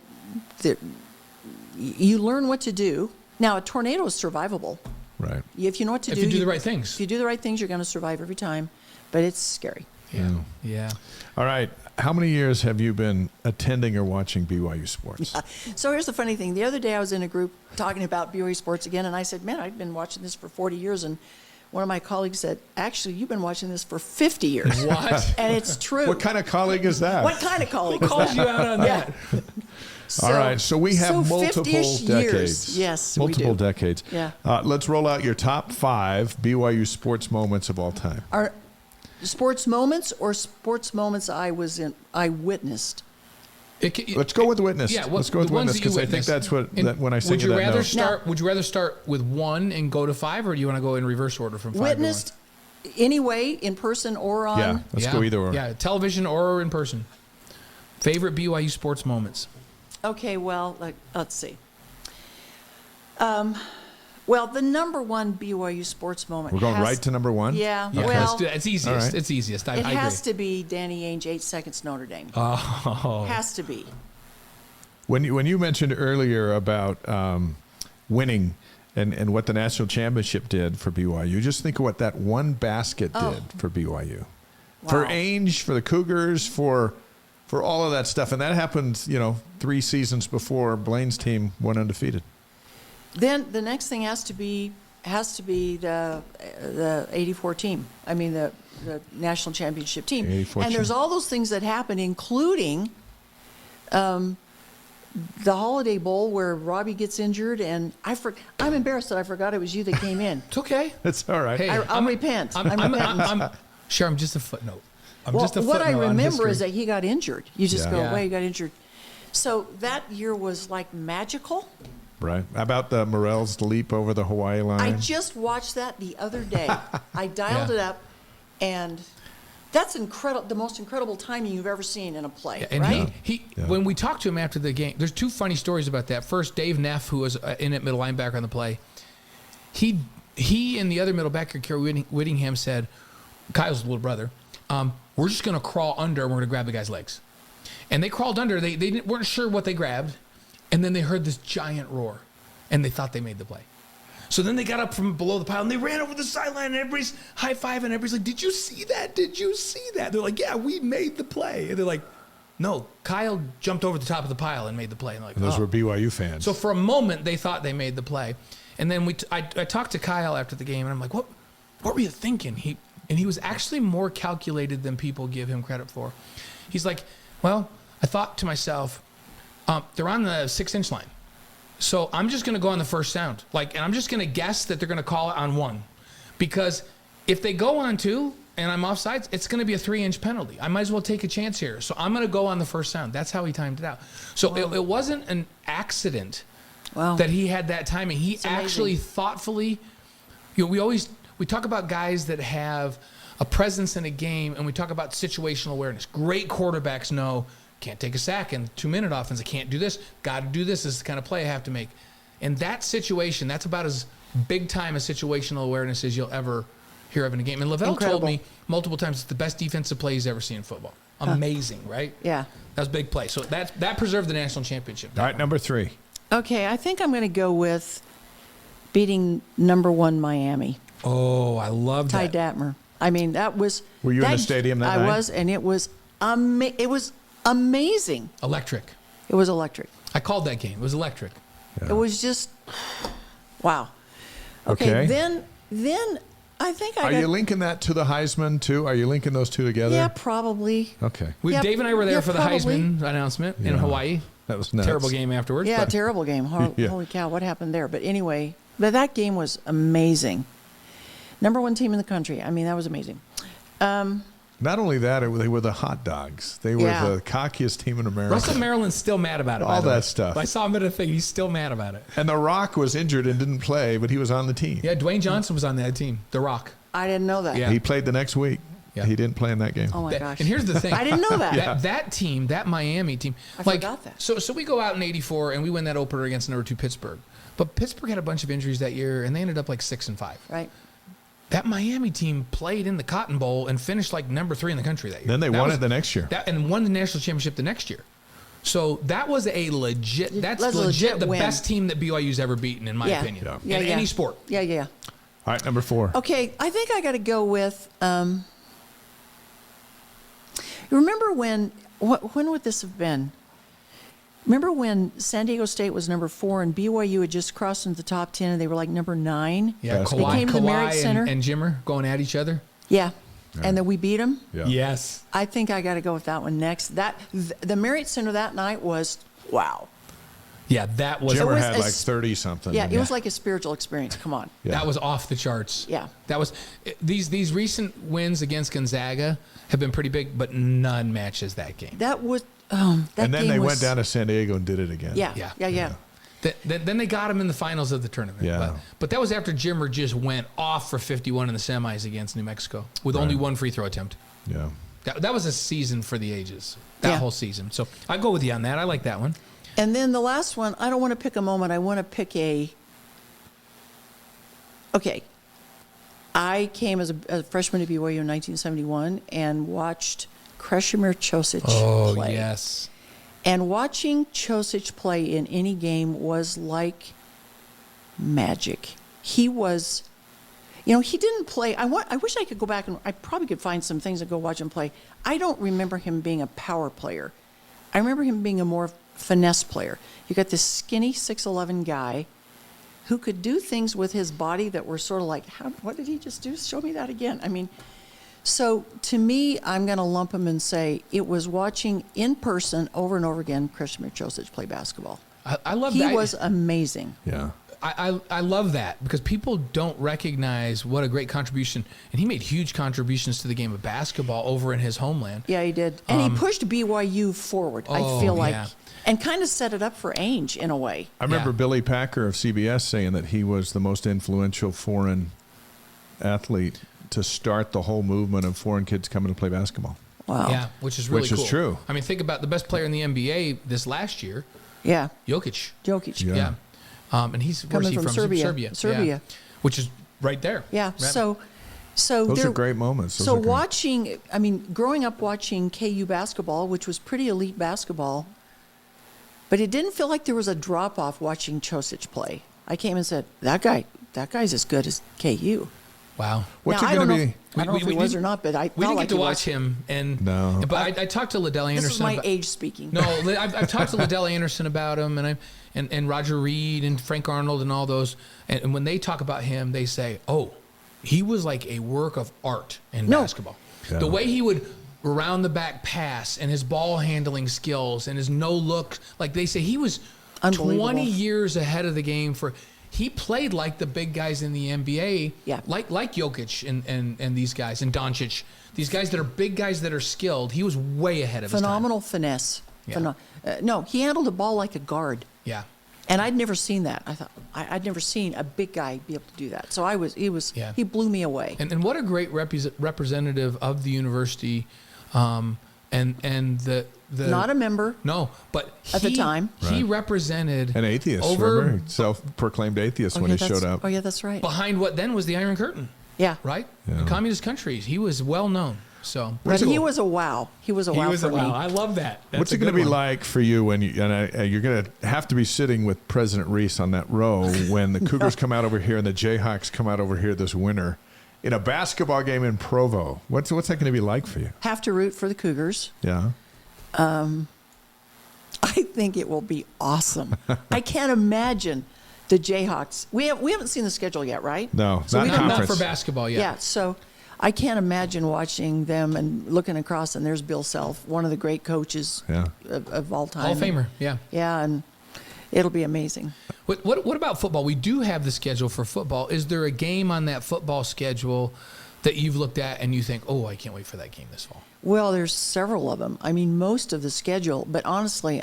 you learn what to do. Now, a tornado is survivable. Right. If you do the right things. If you do the right things, you're going to survive every time. But it's scary. Yeah. All right. How many years have you been attending or watching BYU sports? So here's the funny thing. The other day I was in a group talking about BYU sports again, and I said, "Man, I've been watching this for 40 years." And one of my colleagues said, "Actually, you've been watching this for 50 years. What? And it's true. What kind of colleague is that? What kind of colleague Who is calls that? you out on that? All right, so we have multiple 50-ish decades. Years. Yes, multiple we do. decades. Yeah. Let's roll out your top 5 BYU sports moments of all time. Are sports moments or sports moments I witnessed? Let's go with witness. Yeah, let's go with witness because I think that's what when I say that note. Would you rather start with 1 and go to 5, or do you want to go in reverse order from 5 Witnessed to 1? anyway, in person or on? Yeah, let's go either or. Yeah, television or in person. Favorite BYU sports moments? Okay, well, let's see. Well, the number one BYU sports moment. We're going right to number 1? Yeah, Yeah, well, it's easiest. Right. It's easiest. I it agree. has to be Danny Ainge, 8 seconds Notre Dame. Oh. Has to be. When you mentioned earlier about winning and what the national championship did for BYU, just think of what that one basket did for BYU. Wow. For Ainge, for the Cougars, for for all of that stuff. And that happened, 3 seasons before Blaine's team went undefeated. Then the next thing has to be the '84 team. I mean the national championship team. And there's all those things that happen, including the Holiday Bowl where Robbie gets injured, and I'm embarrassed that I forgot it was you that came in. It's okay. It's all right. Hey, I'll repent. Sure, I'm just a footnote. What I remember is that he got injured. You just go, Yeah. well, he got injured. So that year was like magical. Right. How about the Morel's leap over the Hawaii line? I just watched that the other day. I dialed it up, and that's incredible. The most incredible timing you've ever seen in a play, and right? When we talked to him after the game, there's 2 funny stories about that. First, Dave Neff, who was in at middle linebacker on the play, he and the other middle backer, Kerry Whittingham, said, Kyle's little brother, we're just going to crawl under and we're going to grab the guy's legs. And they crawled under. They weren't sure what they grabbed. And then they heard this giant roar, and they thought they made the play. So then they got up from below the pile, and they ran over the sideline, and everybody's high-fiving, and everybody's like, did you see that? Did you see that? They're like, yeah, we made the play. And they're like, no, Kyle jumped over the top of the pile and made the play. And like, those were BYU fans. So for a moment, they thought they made the play. And then I talked to Kyle after the game, and I'm like, what were you thinking? He was actually more calculated than people give him credit for. He's like, well, I thought to myself, they're on the 6-inch line. So I'm just going to go on the first sound. And I'm just going to guess that they're going to call it on 1. Because if they go on 2 and I'm offsides, it's going to be a 3-inch penalty. I might as well take a chance here. So I'm going to go on the first sound. That's how he timed it out. So it wasn't an accident that he had that timing. He actually thoughtfully, we talk about guys that have a presence in a game, and we talk about situational awareness. Great quarterbacks know, can't take a sack in 2-minute offense. I can't do this. Got to do this. This is the kind of play I have to make. In that situation, that's about as big time a situational awareness as you'll ever hear of in a game. And Lavelle told me multiple times it's the best defensive play he's ever seen in football. Amazing, right? Yeah. That was a big play. So that preserved the national championship. All right, number 3. Okay, I think I'm going to go with beating number 1 Miami. Oh, I love Ty that. Datmer. I mean, that was. Were you in the stadium that night? I was, and it was amazing. Electric. It was electric. I called that game. It was electric. Yeah. It was just, wow. Okay. Then I think Are you linking that to the Heisman too? Are you linking those 2 together? Yeah, probably. Okay. Dave and I were there for the Heisman announcement in Hawaii. That was nuts. Terrible game afterwards. Yeah, terrible game. Holy cow, what happened there? But anyway, that game was amazing. Number 1 team in the country. I mean, that was amazing. Not only that, they were the hot dogs. They were the cockiest team in America. Russell Maryland's still mad about it. All that stuff. I saw him at a thing. He's still mad about it. And The Rock was injured and didn't play, but he was on the team. Yeah, Dwayne Johnson was on that team. The Rock. I didn't know that. Yeah. He played the next week. Yeah. He didn't play in that game. Oh my gosh. And here's the thing. I didn't know that. That team, that Miami team. I forgot that. So we go out in '84 and we win that opener against number 2 Pittsburgh. But Pittsburgh had a bunch of injuries that year, and they ended up like 6-5. Right. That Miami team played in the Cotton Bowl and finished like number 3 in the country that year. Then they won it the next year. And won the national championship the next year. So that was a legit. That's a legit the win. best team that BYU's ever beaten, in my opinion. Yeah. In any sport. Yeah. All right, number 4. Okay, I think I got to go with. Remember when would this have been? Remember when San Diego State was number 4 and BYU had just crossed into the top 10 and they were like number 9? Yeah, They came to the Marriott Center. and Jimmer going at each other. Yeah. And then we beat them. Yeah. Yes. I think I got to go with that one next. The Marriott Center that night was wow. Yeah, that was. Jimmer was had a like 30-something. Yeah, it was like a spiritual experience. Come on. Yeah. That was off the charts. Yeah. That was these recent wins against Gonzaga have been pretty big, but none matches that game. That was that And then game they was, went down to San Diego and did it again. Yeah. Then they got him in the finals of the tournament. Yeah. But that was after Jimmer just went off for 51 in the semis against New Mexico with only 1 free throw attempt. Yeah. That was a season for the ages. That whole season. So I go with you on that. I like that one. And then the last one, I don't want to pick a moment. I want to pick okay. I came as a freshman to BYU in 1971 and watched Krešimir Ćosić play. Oh, yes. And watching Ćosić play in any game was like magic. He was, he didn't play. I wish I could go back and I probably could find some things and go watch him play. I don't remember him being a power player. I remember him being a more finesse player. You got this skinny 6'11" guy who could do things with his body that were sort of like, what did he just do? Show me that again. I mean, so to me, I'm going to lump him and say it was watching in person over and over again Christian McJosich play basketball. I love that. He was amazing. Yeah. I love that because people don't recognize what a great contribution, and he made huge contributions to the game of basketball over in his homeland. Yeah, he did. And he pushed BYU forward, I feel like, and kind of set it up for Ainge in a way. I remember Billy Packer of CBS saying that he was the most influential foreign athlete to start the whole movement of foreign kids coming to play basketball. Wow. Yeah, which is really cool. Which is true. I mean, think about the best player in the NBA this last year. Yeah. Jokic. Yeah. And he's coming where's he from Serbia. Serbia. Yeah. Which is right there. Yeah. Right. So those are great moments. So watching, I mean, growing up watching KU basketball, which was pretty elite basketball, but it didn't feel like there was a drop off watching Chosich play. I came and said, that guy's as good as KU. Wow. What's now, it going to be? I don't know if he was or not, but I we didn't like get to watch him. But I talked to Liddell Anderson. This is my age speaking. No, I've talked to Liddell Anderson about him, and Roger Reed and Frank Arnold and all those. And when they talk about him, they say, "Oh, he was like a work of art in basketball. Yeah. The way he would around the back pass and his ball handling skills and his no look, like they say, he was 20 years ahead of the game for." He played like the big guys in the NBA, like Jokic and these guys, and Doncic. These guys that are big guys that are skilled. He was way ahead of his time. Phenomenal finesse. Yeah. No, he handled the ball like a guard. Yeah. And I'd never seen that. I thought I'd never seen a big guy be able to do that. So he blew me away. And what a great representative of the university, and the not a member. No, but at the time he represented an atheist. Remember, self-proclaimed atheist when he showed up. Oh yeah, that's right. Behind what then was the Iron Curtain. Yeah. Right. Yeah. Communist countries. He was well known. So, but he was a wow. He was a wow for me. I love that. What's it going to be like for you when you're going to have to be sitting with President Reese on that row when the Cougars come out over here and the Jayhawks come out over here this winter in a basketball game in Provo? What's that going to be like for you? Have to root for the Cougars. Yeah. I think it will be awesome. I can't imagine the Jayhawks. We haven't seen the schedule yet, right? No, so not for basketball yet. Yeah, so I can't imagine watching them and looking across, and there's Bill Self, one of the great coaches of all time. Hall of Famer, yeah. Yeah, and it'll be amazing. What about football? We do have the schedule for football. Is there a game on that football schedule that you've looked at and you think, oh, I can't wait for that game this fall? Well, there's several of them. I mean, most of the schedule. But honestly,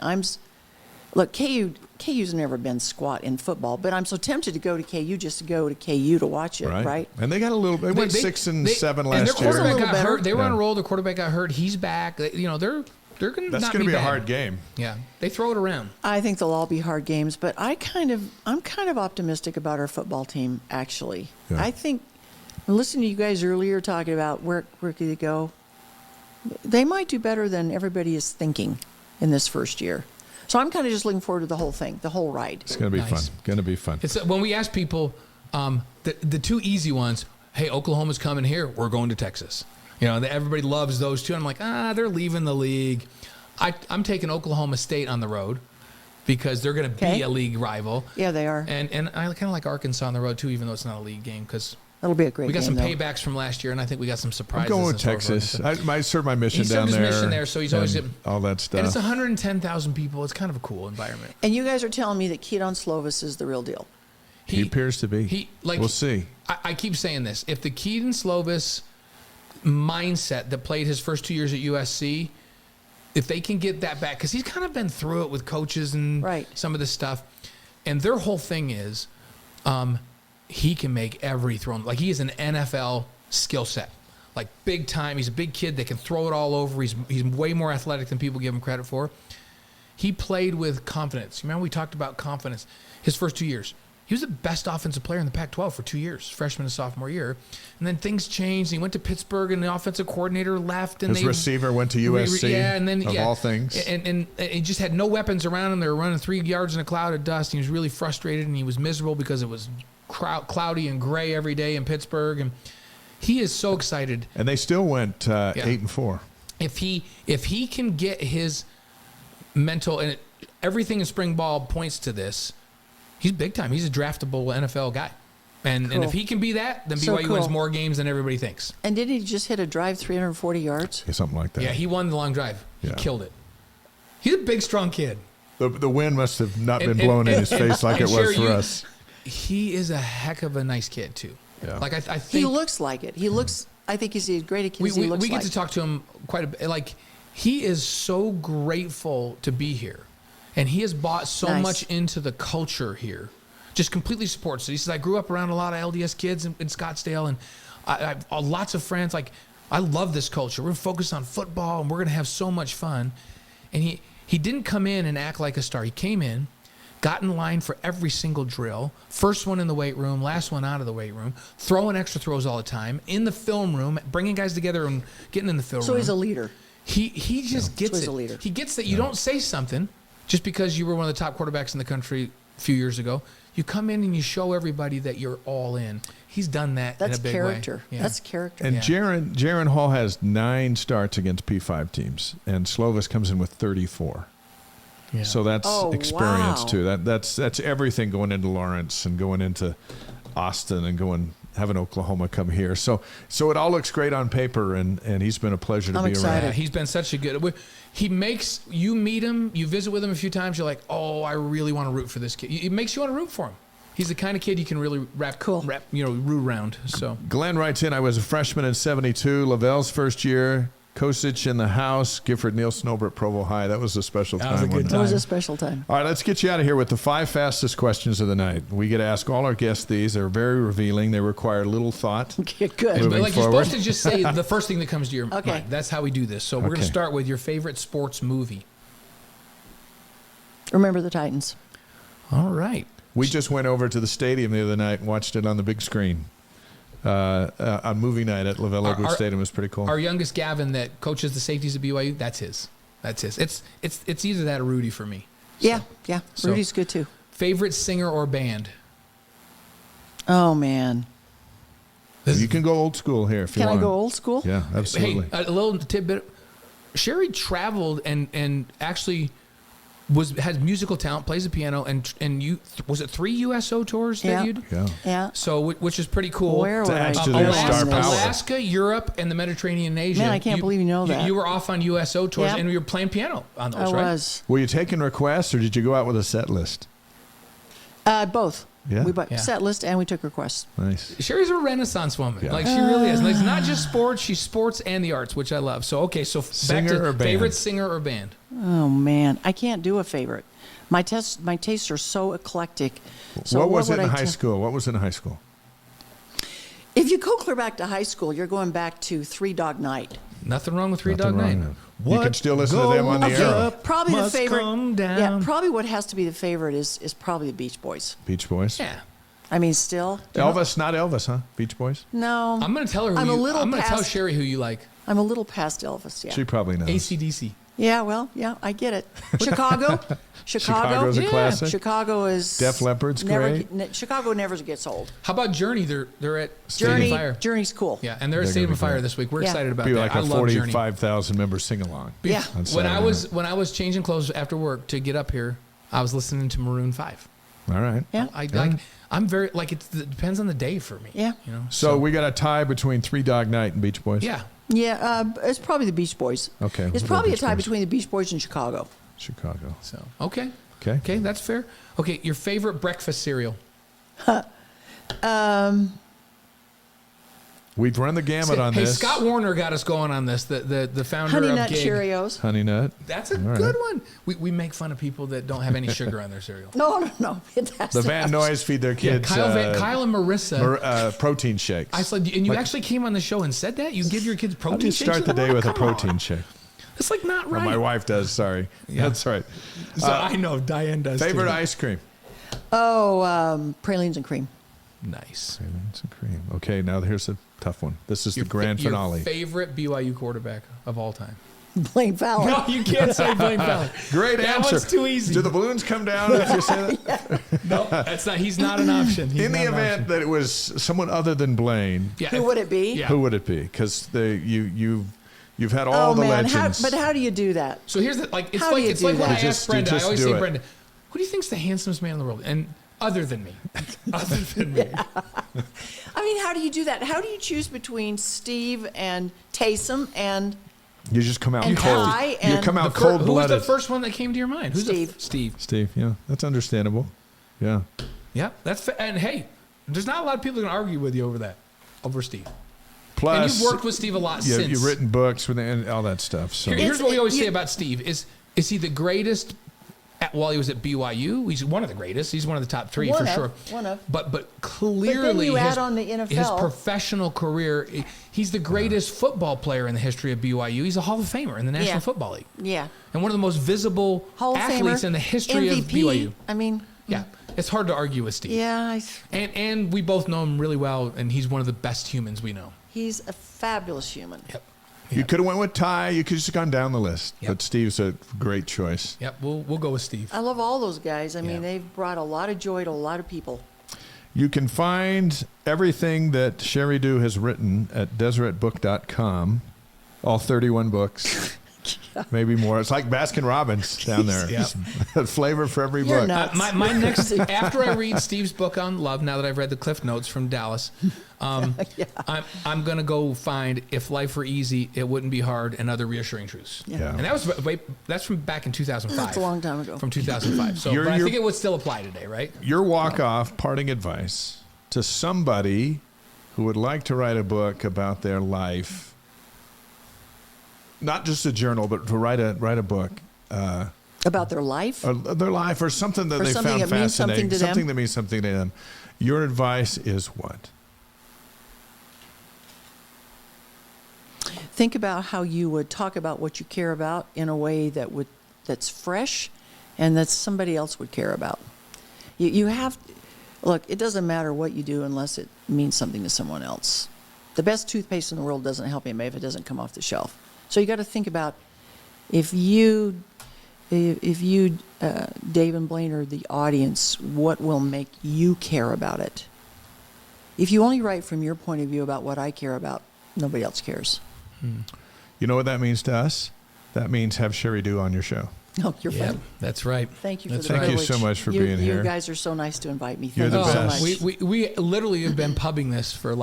look, KU's never been squat in football, but I'm so tempted to go to KU just to go to KU to watch it, right? And they got a little. They went 6 and 7 last year. And their quarterback got hurt. They were on a roll. Their quarterback got hurt. He's back. They're going to. That's going to be a hard game. Yeah, they throw it around. I think they'll all be hard games, but I'm kind of optimistic about our football team. Actually, I think. Listening to you guys earlier talking about where could they go, they might do better than everybody is thinking in this first year. So I'm kind of just looking forward to the whole thing, the whole ride. It's going to be fun. Going to be fun. It's when we ask people, the two easy ones. Hey, Oklahoma's coming here. We're going to Texas. Everybody loves those two. I'm like, they're leaving the league. I'm taking Oklahoma State on the road because they're going to be a league rival. Yeah, they are. And I kind of like Arkansas on the road too, even though it's not a league game because. That'll be a great game. We got some paybacks from last year, and I think we got some surprises. I'm going with Texas. I served my mission down there. He served his mission there, so he's always all that stuff. And it's 110,000 people. It's kind of a cool environment. And you guys are telling me that Keaton Slovis is the real deal. He appears to be. We'll see. I keep saying this. If the Keaton Slovis mindset that played his first 2 years at USC, if they can get that back, because he's kind of been through it with coaches and some of this stuff, and their whole thing is he can make every throw. Like, he is an NFL skill set. Like, big time. He's a big kid that can throw it all over. He's way more athletic than people give him credit for. He played with confidence. Remember we talked about confidence his first 2 years. He was the best offensive player in the Pac-12 for 2 years, freshman and sophomore year. And then things changed. He went to Pittsburgh, and the offensive coordinator left. And his receiver went to USC, all things. And he just had no weapons around him. They were running 3 yards in a cloud of dust. He was really frustrated, and he was miserable because it was cloudy and gray every day in Pittsburgh. And he is so excited. And they still went 8-4. If he can get his mental, and everything in spring ball points to this. He's big time. He's a draftable NFL guy. And if he can be that, then BYU wins more games than everybody thinks. And didn't he just hit a drive 340 yards? Yeah, something like that. Yeah, he won the long drive. He Yeah. killed it. He's a big, strong kid. The wind must have not been blown in his face like it was Sheri, for us. He is a heck of a nice kid, too. Yeah. Like, I think He looks like it. He looks, I think he's as great a kid as he looks like. We get to talk to him quite a bit. Like, he is so grateful to be here. And he has bought so much into the culture here. Just completely supports it. He says, I grew up around a lot of LDS kids in Scottsdale, and I have lots of friends. Like, I love this culture. We're focused on football, and we're going to have so much fun. And he didn't come in and act like a star. He came in, got in line for every single drill, first one in the weight room, last one out of the weight room, throwing extra throws all the time, in the film room, bringing guys together and getting in the film room. So he's a leader. He just gets So he's it. a leader. He gets that you don't say something just because you were one of the top quarterbacks in the country a few years ago. You come in and you show everybody that you're all in. He's done that That's in a big character. way. Yeah. That's character. And Jaron Hall has 9 starts against P5 teams, and Slovis comes in with 34. Yeah. So that's Oh, experience wow. too. That's everything going into Lawrence and going into Austin and having Oklahoma come here. So it all looks great on paper, and he's been a pleasure to I'm be excited. Yeah, around. he's been such a good. He makes you meet him, you visit with him a few times. You're like, oh, I really want to root for this kid. It makes you want to root for him. He's the kind of kid you can really root around. So Glenn writes in, I was a freshman in 72, Lavelle's first year, Kosich in the house, Gifford Nielsen over at Provo High. That was a special time. was a good wasn't it? It was a special time. All right, let's get you out of here with the 5 fastest questions of the night. We get to ask all our guests these. They're very revealing. They require little thought. Okay, good. Moving like you're forward. supposed to just say the first thing that comes to your Okay. mind. That's how we do this. So we're going to Okay. start with your favorite sports movie. Remember the Titans. All right. We just went over to the stadium the other night and watched it on the big screen. On movie night at Lavelle Edwards Stadium. It was pretty cool. Our youngest Gavin that coaches the safeties at BYU, that's his. It's either that or Rudy for me. Yeah. So- Rudy's good too. Favorite singer or band? Oh, man. You can go old school here if you Can I want. go old school? Yeah, absolutely. Hey, a little tidbit. Sherry traveled and actually has musical talent, plays the piano, and you was it 3 USO tours that you did? Yeah. Yeah. So which is pretty cool. Where To would I add to go their on star this? power. Alaska, Europe, and the Mediterranean and Asia. Man, I can't believe you know that. You were off on USO tours, Yeah. and you were playing piano on those, I right? was. Were you taking requests or did you go out with a set list? Both. Yeah? We bought Yeah. set list and we took requests. Nice. Sherry's a renaissance woman. Yeah. Like, she really is. Like, it's not just sports, she's sports and the arts, which I love. So, okay, so Singer back to or band? favorite singer or band. Oh, man. I can't do a favorite. My tastes are so eclectic. So what was it would in I high school? What was it in high school? If you go clear back to high school, you're going back to Three Dog Night. Nothing wrong with Three Nothing Dog wrong Night. with it. You can still listen to them on the goes air. up Probably the must favorite. come down. Yeah, probably what has to be the favorite is probably the Beach Boys. Beach Boys. Yeah. I mean, still. Elvis, not Elvis, huh? Beach Boys? No. I'm going to tell her who I'm a you, little I'm going to tell past- Sherry who you like. I'm a little past Elvis, yeah. She probably knows. AC/DC. Yeah, well, yeah, I get it. Chicago. Chicago's a classic. Chicago is. Def Leppard's great. Chicago never gets old. How about Journey? They're at Stadium of Fire. Journey's cool. Yeah, and they're at They're Stadium gonna of be Fire great. this week. We're Yeah. excited about Be that. like I a love Journey. 45,000 member sing along. Yeah. When I was changing clothes after work to get up here, I was listening to Maroon 5. All right. Yeah. I'm very like it depends on the day for me. Yeah. You know. So we got a tie between Three Dog Night and Beach Boys? Yeah. Yeah, it's probably the Beach Boys. Okay, It's we'll go probably a Beach tie Boys. between the Beach Boys and Chicago. Chicago. So okay. Okay. Okay, that's fair. Okay, your favorite breakfast cereal? We've run the gamut on Hey, this. Scott Warner got us going on this. The founder Honey of Nut Gig. Cheerios. Honey Nut. That's a All right. good one. We make fun of people that don't have any sugar on their cereal. No. It has The to Van have- Noys feed their Yeah, kids Kyle and Marissa. protein shakes. I said, and you Like- actually came on the show and said that you give your kids How protein do you shakes start in the day morning? with a Come on. protein shake? It's like not Well, right. my wife does, sorry. Yeah. That's right. So I know Diane does. Favorite too. ice cream? Pralines and cream. Nice. It's a cream. Okay, now here's a tough one. This is the grand Your finale. favorite BYU quarterback of all time? Blaine Fowler. No, you can't say Blaine Fowler. Great That answer. one's too easy. Do the balloons come down if you say that? No, that's not. He's not an option. He's In the not an event option. that it was someone other than Blaine, Yeah, Who would it be? Yeah. who would it be? Because You've had all the legends. But how do you do that? So here's the it's How do you like do when that? I ask Brenda. I always say, it. Brenda, who do you think's the handsomest man in the world? And other than me, other than me. I mean, how do you do that? How do you choose between Steve and Taysom and You just come out And cold. I You and come out Who was cold-blooded. the first one that came to your mind? Who's Steve. Steve. Steve, yeah, that's understandable. Yeah. Yeah, and hey, there's not a lot of people going to argue with you over Steve. Plus, And you've worked with Steve a lot since. You've written books and all that stuff. So Here's what we always say about Steve: is he the greatest? While he was at BYU, he's one of the greatest. He's one of the top three for sure. One of. But clearly, you add on the NFL. his professional career, he's the greatest football player in the history of BYU. He's a Hall of Famer in the National Football League. Yeah. And one of the most visible Hall of athletes Famer, in the history MVP. of BYU. I mean. Yeah, it's hard to argue with Steve. Yeah. And we both know him really well, and he's one of the best humans we know. He's a fabulous human. Yep. you could have went with Ty. You could have just gone down the list. Yep. But Steve's a great choice. Yep, we'll go with Steve. I love all those guys. I mean, Yeah. they've brought a lot of joy to a lot of people. You can find everything that Sheri Dew has written at DeseretBook.com. All 31 books. Maybe more. It's like Baskin Robbins down there. Yeah. A flavor for every You're book. nuts. My next after I read Steve's book on love, now that I've read the Cliff Notes from Dallas, I'm gonna go find If Life Were Easy, It Wouldn't Be Hard, and Other Reassuring Truths. Yeah. And that's from back in 2005. That's a long time ago. From 2005. So, but I think it would still apply today, right? Your walk-off parting advice to somebody who would like to write a book about their life, not just a journal, but to write a book About their life? or their life or something that Or they something found that means fascinating, something to them. something that means something to them. Your advice is what? Think about how you would talk about what you care about in a way that's fresh and that somebody else would care about. You have, look, it doesn't matter what you do unless it means something to someone else. The best toothpaste in the world doesn't help anybody if it doesn't come off the shelf. So you got to think about if you, Dave and Blaine, are the audience, what will make you care about it? If you only write from your point of view about what I care about, nobody else cares. You know what that means to us? That means have Sheri Dew on your show. Oh, you're fine. That's right. Thank you for the Thank you privilege. so much for being here. You guys are so nice to invite me. You're Thank the you so best. much. We literally have been pubbing this for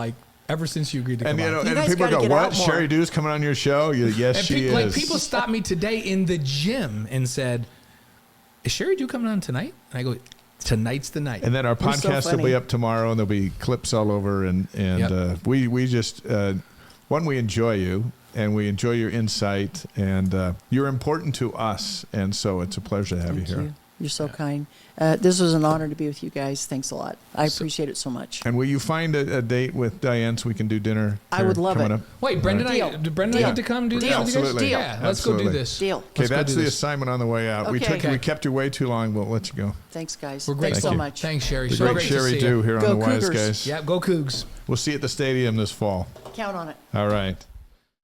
ever since you agreed to come And on. You and guys people gotta go, get "What? out more." Sheri Dew's coming on your show?" Yes, And she is. people stopped me today in the gym and said, "Is Sheri Dew coming on tonight?" And I go, "Tonight's the night." And then our You're so podcast will funny. be up tomorrow, and there'll be clips all over. And Yep. we just we enjoy you, and we enjoy your insight, and you're important to us, and so it's a pleasure to have Thank you here. you. You're so kind. This was an honor to be with you guys. Thanks a lot. I appreciate it so much. And will you find a date with Diane so we can do dinner? I would love coming it. Up? Wait, Brendan, Deal. did Brendan Deal. get to come do this? Deal. with you guys? Absolutely. Deal. Yeah, let's go do Absolutely. this. Deal. Okay, Let's go that's do the this. assignment on the way out. Okay. We kept you way too long. We'll let you go. Thanks, guys. We're Thanks grateful. so much. Thanks, Sheri. The So great great to Sheri see Dew you. here Go on the Wise Cougars. Guys. Yeah, go Cougs. We'll see you at the stadium this fall. Count on it. All right.